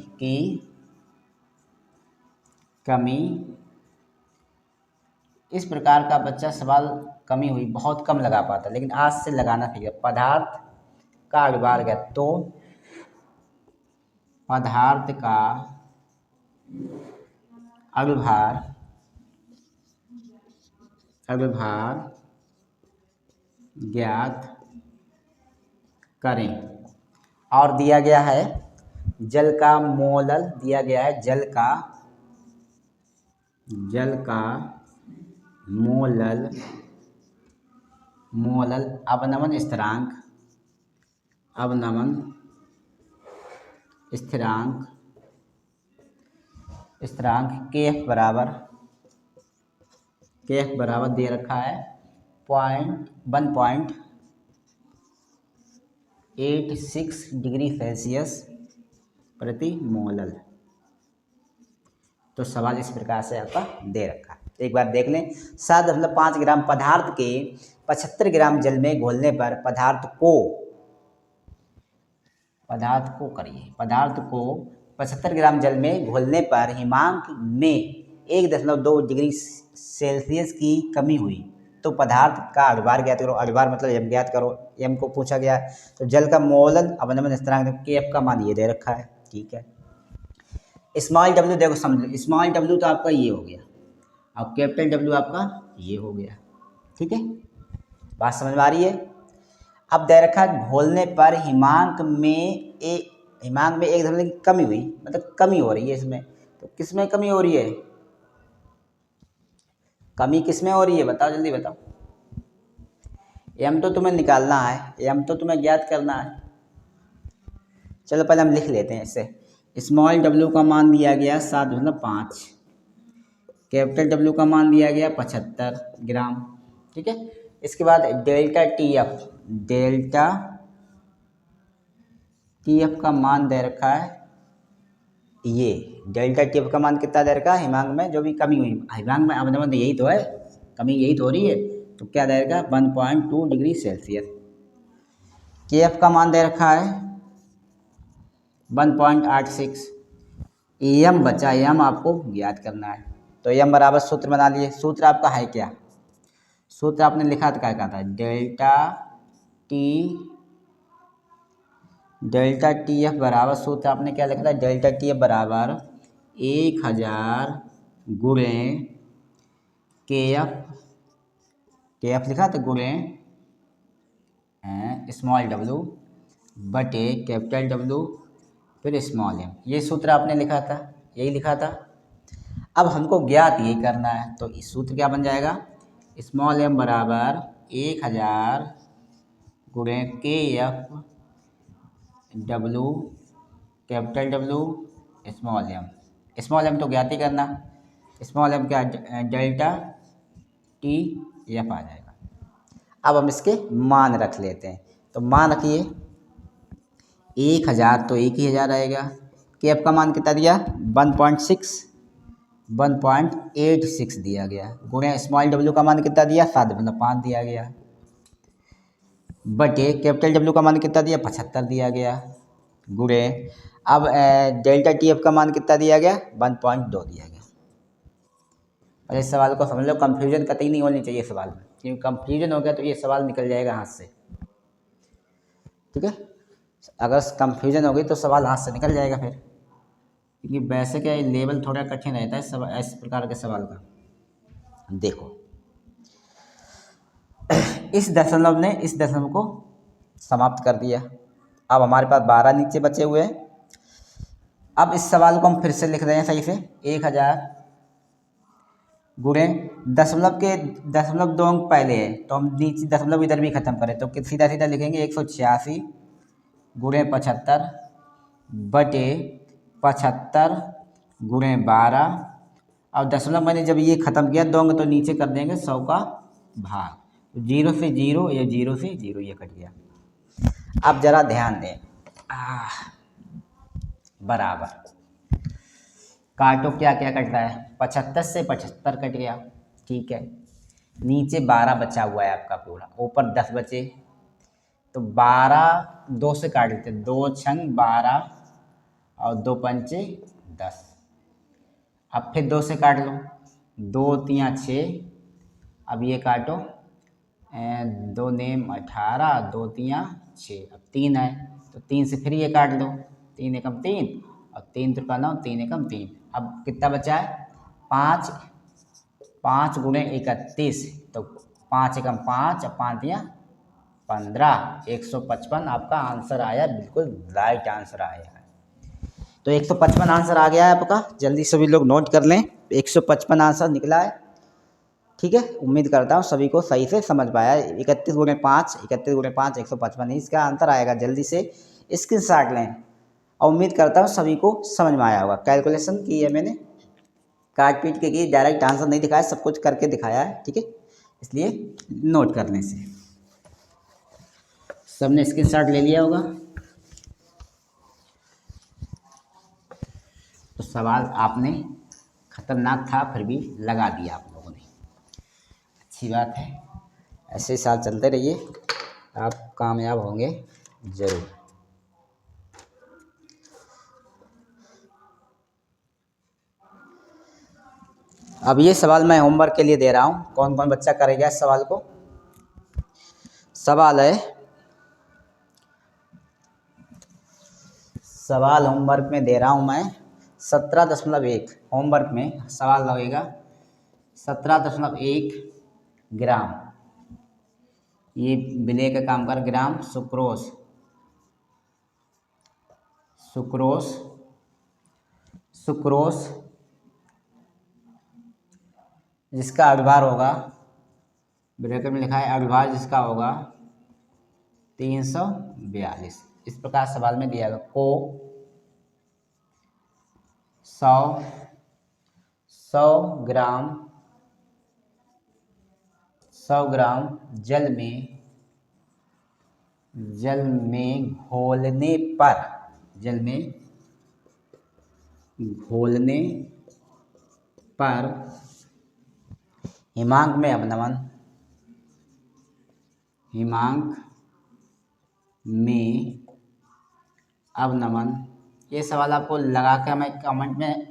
इस प्रकार का बच्चा सवाल कमी हुई बहुत कम लगा पाता, लेकिन आज से लगाना चाहिए। पदार्थ का अणुभार क्या, तो पदार्थ का अणुभार ज्ञात करें। और दिया गया है जल का मोलल, दिया गया है जल का मोलल अवनमन स्थिरांक के एफ बराबर दे रखा है 1.86 डिग्री सेल्सियस प्रति मोलल। तो सवाल इस प्रकार से आपका दे रखा है, एक बार देख लें। 7.5 ग्राम पदार्थ के 75 ग्राम जल में घोलने पर पदार्थ को 75 ग्राम जल में घोलने पर हिमांक में 1.2 डिग्री सेल्सियस की कमी हुई। तो पदार्थ का अणुभार ज्ञात करो, अणुभार मतलब एम ज्ञात करो, एम को पूछा गया। तो जल का मोलल अवनमन स्थिरांक के एफ का मान ये दे रखा है, ठीक है। स्मॉल डब्ल्यू देखो समझ लो, स्मॉल डब्ल्यू तो आपका ये हो गया, अब कैपिटल डब्ल्यू आपका ये हो गया, ठीक है। बात समझ में आ रही है। अब दे रखा घोलने पर हिमांक में 1 की कमी हुई, मतलब कमी हो रही है इसमें। तो किस में कमी हो रही है, कमी किस में हो रही है बताओ, जल्दी बताओ। एम तो तुम्हें निकालना है, एम तो तुम्हें ज्ञात करना है। चलो पहले हम लिख लेते हैं इसे। स्मॉल डब्ल्यू का मान दिया गया 7.5, कैपिटल डब्ल्यू का मान दिया गया 75 ग्राम। ठीक है, इसके बाद delta T F, delta T F का मान दे रखा है, ये डेल्टा टी एफ का मान कितना दे रखा है, हिमांक में जो भी कमी हुई, हिमांक में अब यही तो है, कमी यही तो हो रही है, तो क्या दे रखा है 1.2 डिग्री सेल्सियस। के एफ का मान दे रखा है 1.86। एम बचा, एम आपको ज्ञात करना है, तो एम बराबर सूत्र बना लिए। सूत्र आपका है क्या, सूत्र आपने लिखा था, क्या था, डेल्टा टी एफ बराबर, सूत्र आपने क्या लिखा था, डेल्टा टी एफ बराबर 1000 गुणे के एफ लिखा था, गुणे स्मॉल डब्ल्यू बटे कैपिटल डब्ल्यू फिर स्मॉल एम, ये सूत्र आपने लिखा था, यही लिखा था। अब हमको ज्ञात ये करना है, तो इस सूत्र क्या बन जाएगा, स्मॉल एम बराबर 1000 गुणे के F W capital W small M तो ज्ञात ही करना, स्मॉल एम क्या, डेल्टा टी एफ आ जाएगा। अब हम इसके मान रख लेते हैं, तो मान रखिए 1000 तो 1000 आएगा, के एफ का मान कितना दिया 1.86 दिया गया, गुणे स्मॉल डब्ल्यू का मान कितना दिया 7.5 दिया गया, बटे कैपिटल डब्ल्यू का मान कितना दिया 75 दिया गया, गुणे अब डेल्टा टी एफ का मान कितना दिया गया 1.2 दिया गया। और इस सवाल को समझ लो, कंफ्यूजन कतई नहीं होनी चाहिए सवाल में, क्योंकि कंफ्यूजन हो गया तो ये सवाल निकल जाएगा हाथ से। ठीक है, अगर कंफ्यूजन हो गई तो सवाल हाथ से निकल जाएगा फिर, क्योंकि वैसे क्या लेवल थोड़ा कठिन रहता है सब इस प्रकार के सवाल का। देखो इस दशमलव को समाप्त कर दिया, अब हमारे पास 12 नीचे बचे हुए हैं। अब इस सवाल को हम फिर से लिख रहे हैं सही से, 1000 गुणे दशमलव 2 अंक पहले है, तो हम नीचे दशमलव इधर भी खत्म करें, तो सीधा सीधा लिखेंगे 186 गुणे 75 बटे 75 गुणे 12। और दशमलव मैंने जब ये ख़त्म किया 2 अंक, तो नीचे कर देंगे 100 का भाग, 0 से 0 या 0 से 0 ये कट गया। अब जरा ध्यान दें, बराबर काटो, क्या क्या कट रहा है, 75 से 75 कट गया, ठीक है, नीचे 12 बचा हुआ है आपका पूरा, ऊपर 10 बचे, तो 12 2 से काट लेते, 2 छंग 12 और 2 पंचे 10। अब फिर 2 से काट लो, 2 3 6, अब ये काटो, 2 नेम 18, 2 3 6, अब 3 है तो 3 से फिर ये काट लो, 3 एकम 3 और 3 त्रिका 9, 3 एकम 3। अब कितना बचा है 5 गुणे 31, तो 5 एकम 5 और 5 या 15, 155 आपका आंसर आया, बिल्कुल राइट आंसर आया है। तो 155 आंसर आ गया है आपका, जल्दी सभी लोग नोट कर लें, 155 आंसर निकला है। ठीक है, उम्मीद करता हूँ सभी को सही से समझ पाया। 31 गुणे 5 155 इसका आंसर आएगा, जल्दी से स्क्रीनशॉट लें, और उम्मीद करता हूँ सभी को समझ में आया होगा। कैलकुलेशन की है मैंने, काट पीट के की, डायरेक्ट आंसर नहीं दिखाया, सब कुछ करके दिखाया है। ठीक है, इसलिए नोट करने से सबने स्क्रीनशॉट ले लिया होगा। तो सवाल आपने खतरनाक था फिर भी लगा दिया आप लोगों ने, अच्छी बात है, ऐसे साल चलते रहिए, आप कामयाब होंगे ज़रूर। अब ये सवाल मैं होमवर्क के लिए दे रहा हूँ, कौन कौन बच्चा करेगा इस सवाल को। सवाल होमवर्क में दे रहा हूँ मैं 17.1, होमवर्क में सवाल लगेगा 17.1 ग्राम, ये विलेय का काम कर, ग्राम सुक्रोज जिसका अभिभार होगा, ब्रैकेट में लिखा है अभिभार जिसका होगा 342। इस प्रकार सवाल में दिया गया को 100 ग्राम जल में घोलने पर हिमांक में अवनमन। ये सवाल आपको लगा कर मैं कमेंट में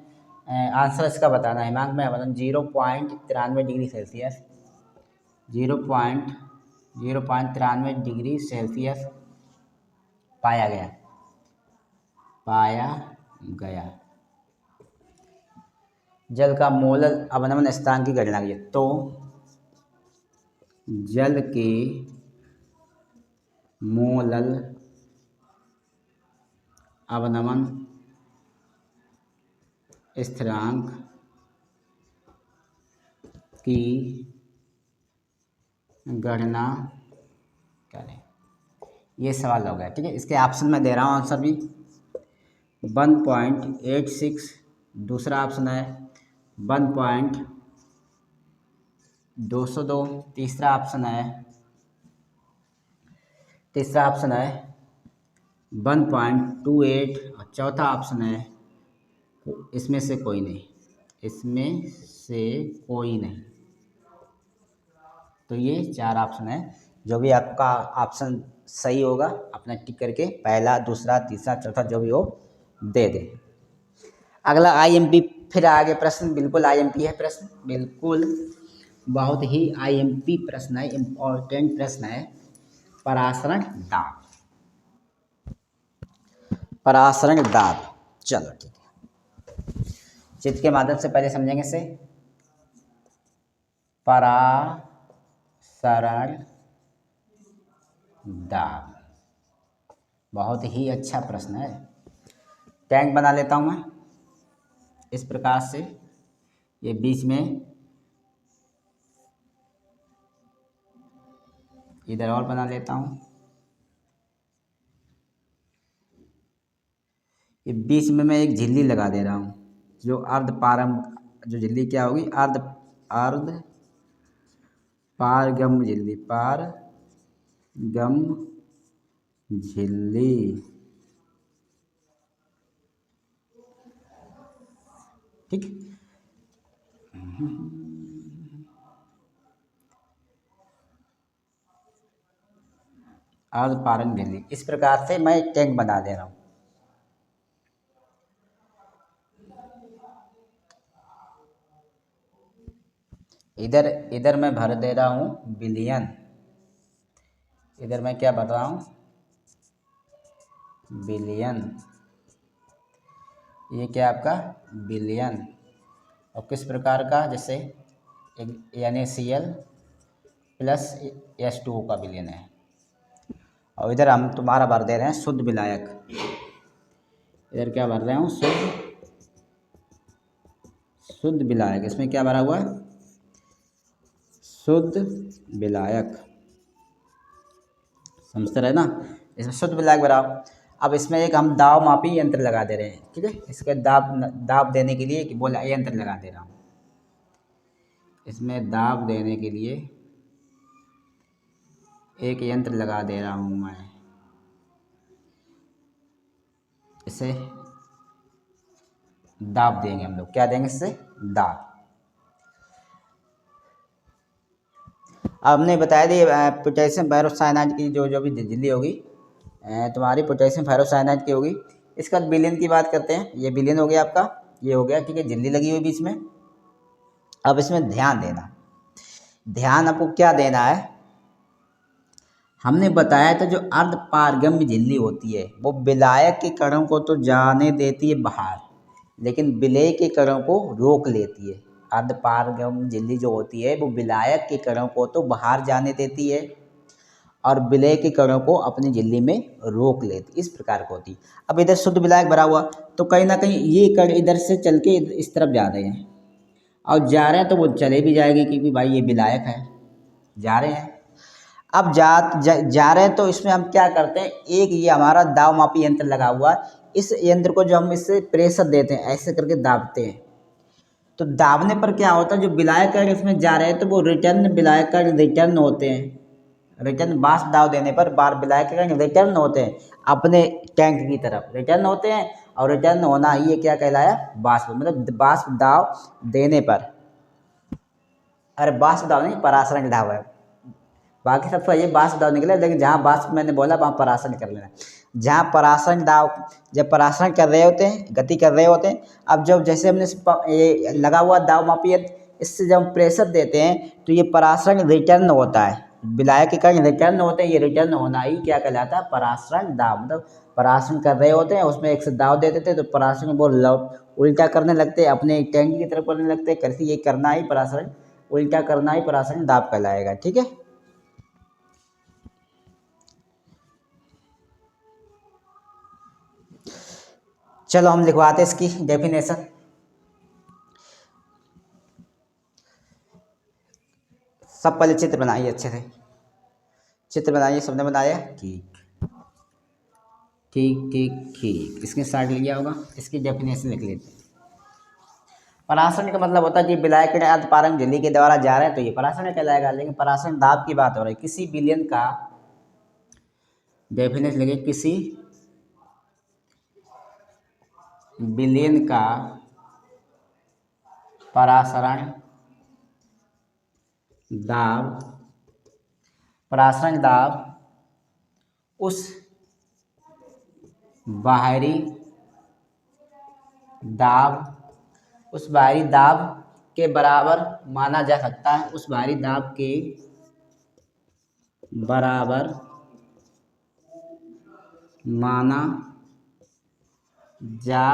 आंसर इसका बताना है। हिमांक में अवनमन 0.93 डिग्री सेल्सियस 0.93 डिग्री सेल्सियस पाया गया। जल का मोलर अवनमन स्थान की गणना कीजिए। तो जल के मोलर अवनमन स्थिरांक की गणना करें। ये सवाल हो गया, ठीक है। इसके ऑप्शन में दे रहा हूँ आंसर भी 1.86, दूसरा ऑप्शन है 1.202, तीसरा ऑप्शन है 1.28 और चौथा ऑप्शन है इसमें से कोई नहीं। तो ये 4 ऑप्शन है। जो भी आपका ऑप्शन सही होगा अपना टिक करके पहला, दूसरा, तीसरा, चौथा जो भी हो दे दे। अगला आईएमपी, फिर आगे प्रश्न बिल्कुल आईएमपी है। प्रश्न बिल्कुल बहुत ही आईएमपी प्रश्न है, इम्पोर्टेंट प्रश्न है। परासरण दाब। चलो ठीक है, चित्र के माध्यम से पहले समझेंगे इसे। परासरण दाब बहुत ही अच्छा प्रश्न है। टैंक बना लेता हूं मैं इस प्रकार से। ये बीच में इधर और बना लेता हूं। ये बीच में मैं एक झिल्ली लगा दे रहा हूं, जो जो झिल्ली क्या होगी, अर्ध पारगम झिल्ली। ठीक, अर्ध पारगम झिल्ली। इस प्रकार से मैं एक टैंक बना दे रहा हूं। इधर मैं भर दे रहा हूँ बिलियन। इधर मैं क्या भर रहा हूँ, बिलियन। ये क्या आपका बिलियन। और किस प्रकार का, जैसे NaCl प्लस H2O का बिलियन है। और इधर हम तुम्हारा भर दे रहे हैं शुद्ध विलायक। इधर क्या भर रहे हूँ, शुद्ध विलायक। इसमें क्या भरा हुआ है, शुद्ध विलायक। समझते रहे ना, इसमें शुद्ध विलायक भरा। अब इसमें एक हम दाब मापी यंत्र लगा दे रहे हैं, ठीक है। इसके दाब देने के लिए बोला यंत्र लगा दे रहा हूँ। इसमें दाब देने के लिए एक यंत्र लगा दे रहा हूँ मैं। इसे दाब देंगे हम लोग। क्या देंगे इससे, दाब। हमने बताया थी पोटेशियम फेरोसाइनाइड की जो भी झिल्ली होगी तुम्हारी पोटेशियम फेरोसाइनाइड की होगी। इसका बिलियन की बात करते हैं। ये बिलियन हो गया आपका, ये हो गया, ठीक है। झिल्ली लगी हुई बीच में। अब इसमें ध्यान आपको क्या देना है, हमने बताया था जो अर्ध पारगम्य झिल्ली होती है वो विलायक के कणों को तो जाने देती है बाहर, लेकिन विलेय के कणों को रोक लेती है। अर्ध पारगम्य झिल्ली जो होती है वो विलायक के कणों को तो बाहर जाने देती है और विलेय के कणों को अपनी झिल्ली में रोक लेती, इस प्रकार की होती। अब इधर शुद्ध विलायक भरा हुआ, तो कहीं ना कहीं ये कण इधर से चल के इस तरफ जा रहे हैं और जा रहे हैं तो वो चले भी जाएगी क्योंकि भाई ये विलायक है, जा रहे हैं। अब जा रहे हैं तो इसमें हम क्या करते हैं, एक ये हमारा दाब मापी यंत्र लगा हुआ है, इस यंत्र को जो हम इससे प्रेशर देते हैं ऐसे करके दाबते हैं, तो दाबने पर क्या होता है, जो विलायक कण इसमें जा रहे हैं तो वो रिटर्न विलायक कण रिटर्न होते हैं, रिटर्न बाष्प दाब देने पर बार विलायक कण रिटर्न होते हैं अपने टैंक की तरफ रिटर्न होते हैं, और रिटर्न होना ही ये क्या कहलाया, बाष्प, मतलब बाष्प दाब देने पर, अरे बाष्प दाब नहीं, परासरण दाब है, बाकी सब सही है, बाष्प दाब निकले, लेकिन जहाँ बाष्प मैंने बोला वहाँ परासरण कर लेना। जहाँ परासरण दाब, जब परासरण कर रहे होते हैं, गति कर रहे होते हैं, अब जब जैसे हमने ये लगा हुआ दाब मापी यंत्र, इससे जब हम प्रेशर देते हैं तो ये परासरण रिटर्न होता है, विलायक के कण रिटर्न होते हैं, ये रिटर्न होना ही क्या कहलाता है, परासरण दाब। मतलब परासरण कर रहे होते हैं, उसमें एक से दाब देते थे तो परासरण वो उल्टा करने लगते हैं, अपने टैंक की तरफ करने लगते हैं, कैसे ये करना ही परासरण, उल्टा करना ही परासरण दाब कहलाएगा। ठीक है, चलो हम लिखवाते इसकी डेफिनेशन। सब पहले चित्र बनाइए, अच्छे से चित्र बनाइए, सबने बनाया, ठीक ठीक ठीक ठीक, इसके साइड लिया होगा, इसकी डेफिनेशन लिख लेते हैं। परासरण का मतलब होता है कि विलायक कण अर्धपारंग झिल्ली के द्वारा जा रहे हैं तो ये परासरण कहलाएगा, लेकिन परासरण दाब की बात हो रही है, किसी विलयन का डेफिनेशन लिखिए, किसी विलयन का परासरण दाब, परासरण दाब उस बाहरी दाब, उस बाहरी दाब के बराबर माना जा सकता है, उस बाहरी दाब के बराबर माना जा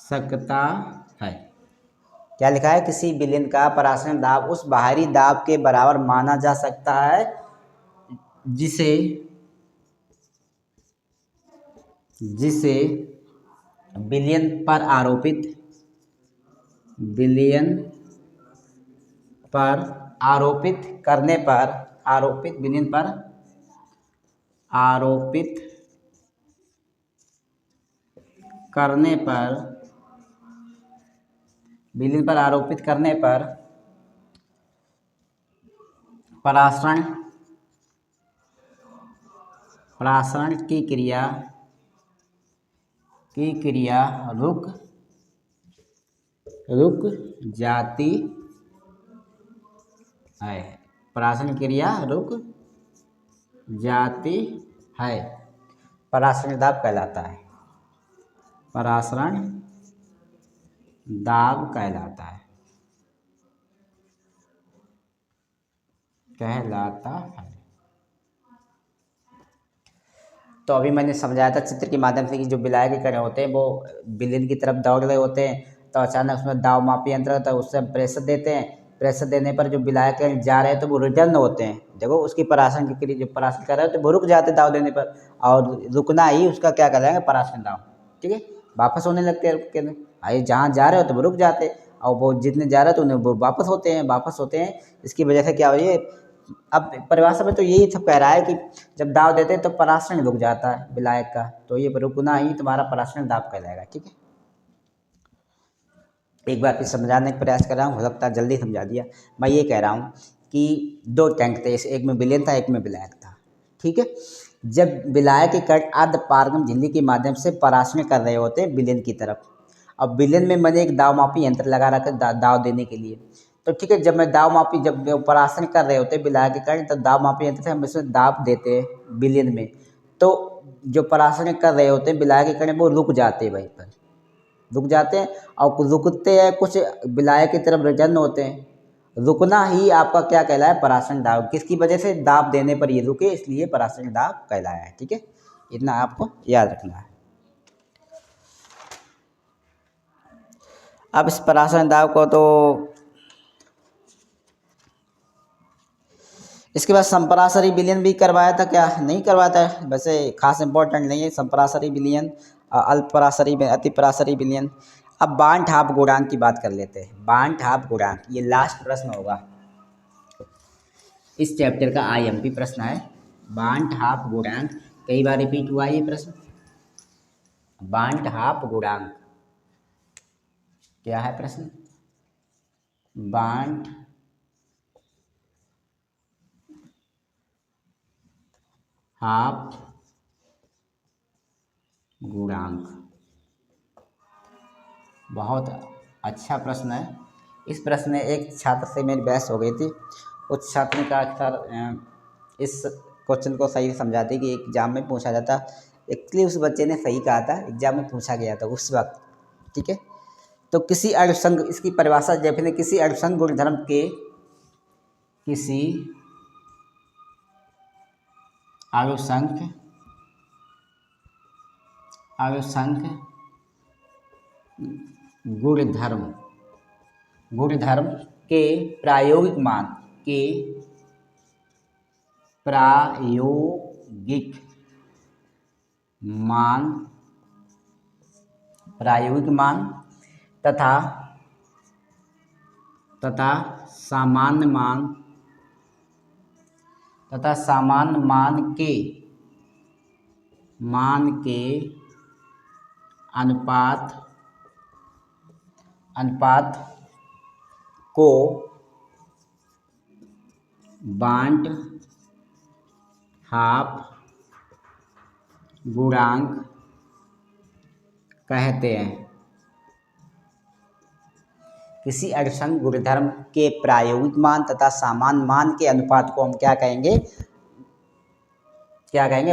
सकता है। क्या लिखा है, किसी विलयन का परासरण दाब उस बाहरी दाब के बराबर माना जा सकता है जिसे जिसे विलयन पर आरोपित, विलयन पर आरोपित करने पर, आरोपित विलयन पर आरोपित करने पर, विलयन पर आरोपित करने पर परासरण, परासरण की क्रिया रुक जाती है, परासरण क्रिया रुक जाती है, परासरण दाब कहलाता है, परासरण दाब कहलाता है, तो अभी मैंने समझाया था चित्र के माध्यम से कि जो विलायक के कण होते हैं वो विलयन की तरफ दौड़ रहे होते हैं, तो अचानक उसमें दाब मापी यंत्र होता है, उससे हम प्रेशर देते हैं, प्रेशर देने पर जो विलायक कण जा रहे हैं तो वो रिटर्न होते हैं, देखो उसकी परासरण की क्रिया, जो परासरण कर रहे होते हैं वो रुक जाते हैं दाब देने पर, और रुकना ही उसका क्या कहलाएगा, परासरण दाब। ठीक है, वापस होने लगते हैं, रुक के भाई जहाँ जा रहे हो तो वो रुक जाते, और वो जितने जा रहे हैं तो उन्हें वो वापस होते हैं, इसकी वजह से क्या हो रही है, अब परिभाषा में तो यही सब कह रहा है कि जब दाब देते हैं तो परासरण रुक जाता है विलायक का, तो ये रुकना ही तुम्हारा परासरण दाब कहलाएगा। ठीक है, एक बार फिर समझाने का प्रयास कर रहा हूँ, हो सकता है जल्दी समझा दिया। मैं ये कह रहा हूँ कि दो टैंक थे, एक में विलयन था, एक में विलायक था। ठीक है, जब विलायक के कण अर्धपारगम झिल्ली के माध्यम से परासरण कर रहे होते हैं विलयन की तरफ, अब विलयन में मैंने एक दाब मापी यंत्र लगा रखा है दाब देने के लिए, तो ठीक है, जब मैं दाब मापी, जब परासरण कर रहे होते हैं विलायक के कण, तब दाब मापी यंत्र से हम इसमें दाब देते हैं विलयन में, तो जो परासरण कर रहे होते हैं विलायक के कण वो रुक जाते हैं, वहीं पर रुक जाते हैं, और कुछ रुकते हैं, कुछ विलायक की तरफ रिटर्न होते हैं, रुकना ही आपका क्या कहलाया, परासरण दाब, किसकी वजह से, दाब देने पर ये रुके, इसलिए परासरण दाब कहलाया है। ठीक है, इतना आपको याद रखना है। अब इस परासरण दाब को तो इसके बाद संपरासरी विलयन भी करवाया था, क्या नहीं करवाया था, वैसे खास इंपॉर्टेंट नहीं है, संपरासरी विलयन, अल्परासरी, अतिपरासरी विलयन। अब बांट हाफ गुणांक की बात कर लेते हैं। बांट हाफ गुणांक ये लास्ट प्रश्न होगा, इस चैप्टर का आईएमपी प्रश्न है। बांट हाफ गुणांक कई बार रिपीट हुआ ये प्रश्न। बांट हाफ गुणांक क्या है प्रश्न? बांट हाफ गुणांक बहुत अच्छा प्रश्न है। इस प्रश्न में एक छात्र से मेरी बहस हो गई थी। उस छात्र ने कहा सर इस क्वेश्चन को सही समझाते कि एग्जाम में पूछा जाता। एक्चुअली उस बच्चे ने सही कहा था, एग्जाम में पूछा गया था उस वक्त, ठीक है। तो किसी अणुसंघ, इसकी परिभाषा डेफिनेट, किसी अणुसंघ गुणधर्म के, किसी अणुसंघ गुणधर्म के प्रायोगिक मान, प्रायोगिक मान तथा सामान्य मान के अनुपात को बांट हाफ गुणांक कहते हैं। किसी अणुसंघ गुणधर्म के प्रायोगिक मान तथा सामान्य मान के अनुपात को हम क्या कहेंगे?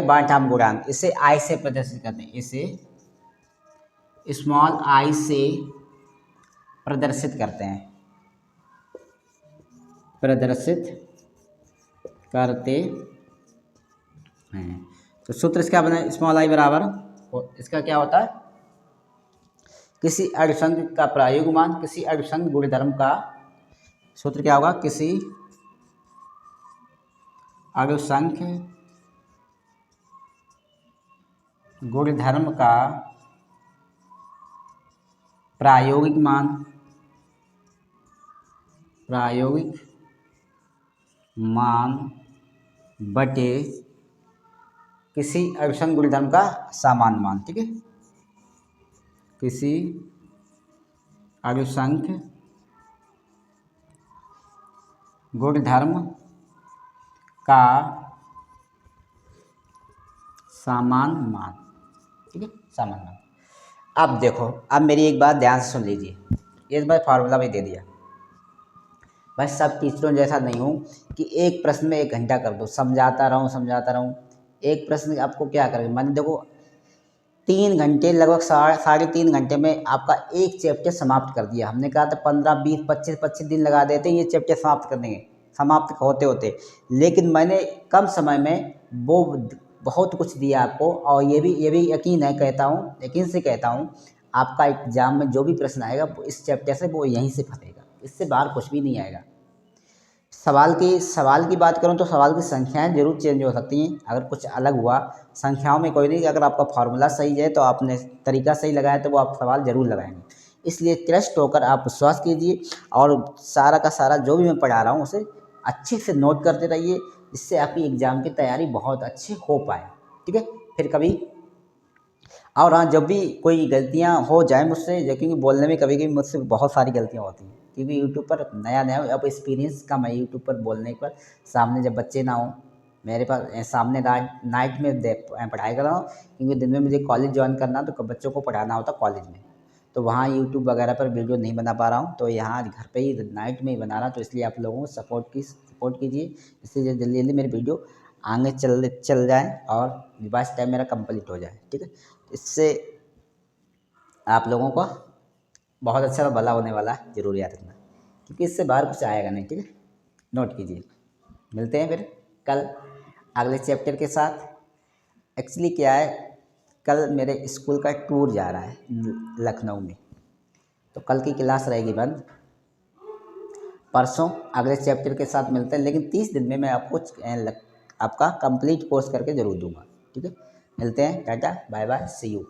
बांट हाफ गुणांक। इसे आई से प्रदर्शित करते हैं, इसे स्मॉल आई से प्रदर्शित करते हैं, तो सूत्र इसका बना स्मॉल आई बराबर, इसका क्या होता है? किसी अणुसंघ का प्रायोगिक मान, किसी अणुसंघ गुणधर्म का सूत्र क्या होगा? किसी अणुसंघ गुणधर्म का प्रायोगिक मान बटे किसी अणुसंघ गुणधर्म का सामान्य मान, ठीक है। किसी अणुसंघ गुणधर्म का सामान्य मान, ठीक है, सामान्य मान। अब देखो, अब मेरी एक बात ध्यान से सुन लीजिए, इस बार फार्मूला भी दे दिया। मैं सब टीचरों जैसा नहीं हूँ कि एक प्रश्न में 1 घंटा कर दो, समझाता रहूँ। एक प्रश्न आपको क्या करेगा? मैंने देखो 3 घंटे, लगभग 3.5 घंटे में आपका एक चैप्टर समाप्त कर दिया। हमने कहा था 15, 20, 25 दिन लगा देते हैं ये चैप्टर समाप्त होते, लेकिन मैंने कम समय में वो बहुत कुछ दिया आपको। और ये भी यकीन से कहता हूँ आपका एग्जाम में जो भी प्रश्न आएगा वो इस चैप्टर से, वो यहीं से फंसेगा, इससे बाहर कुछ भी नहीं आएगा। सवाल की बात करूं तो सवाल की संख्याएं जरूर चेंज हो सकती हैं, अगर कुछ अलग हुआ संख्याओं में कोई नहीं। अगर आपका फार्मूला सही है तो आपने तरीका सही लगाया तो वो आप सवाल जरूर लगाएंगे। इसलिए ट्रस्ट होकर आप विश्वास कीजिए और सारा का सारा जो भी मैं पढ़ा रहा हूँ उसे अच्छे से नोट करते रहिए, जिससे आपकी एग्ज़ाम की तैयारी बहुत अच्छी हो पाए, ठीक है। फिर कभी और हाँ, जब भी कोई गलतियाँ हो जाए मुझसे, क्योंकि बोलने में कभी कभी मुझसे बहुत सारी गलतियाँ होती हैं, क्योंकि यूट्यूब पर नया अब एक्सपीरियंस कम है यूट्यूब पर बोलने पर। सामने जब बच्चे ना हो मेरे पास, सामने नाइट में पढ़ाई कर रहा हूँ, क्योंकि दिन में मुझे कॉलेज ज्वाइन करना, तो बच्चों को पढ़ाना होता कॉलेज में, तो वहाँ यूट्यूब वगैरह पर वीडियो नहीं बना पा रहा हूँ, तो यहाँ घर पे ही नाइट में ही बना रहा हूँ। तो इसलिए आप लोगों को सपोर्ट कीजिए, इससे जल्दी मेरी वीडियो आगे चल जाए और रिवाइज टाइम मेरा कंप्लीट हो जाए, ठीक है। इससे आप लोगों को बहुत अच्छा भला होने वाला है, जरूर याद रखना, क्योंकि इससे बाहर कुछ आएगा नहीं, ठीक है। नोट कीजिए, मिलते हैं फिर कल अगले चैप्टर के साथ। एक्चुअली क्या है, कल मेरे स्कूल का टूर जा रहा है लखनऊ में, तो कल की क्लास रहेगी बंद। परसों अगले चैप्टर के साथ मिलते हैं, लेकिन 30 दिन में मैं आपको आपका कंप्लीट कोर्स करके ज़रूर दूंगा, ठीक है। मिलते हैं, tata bye bye, see you.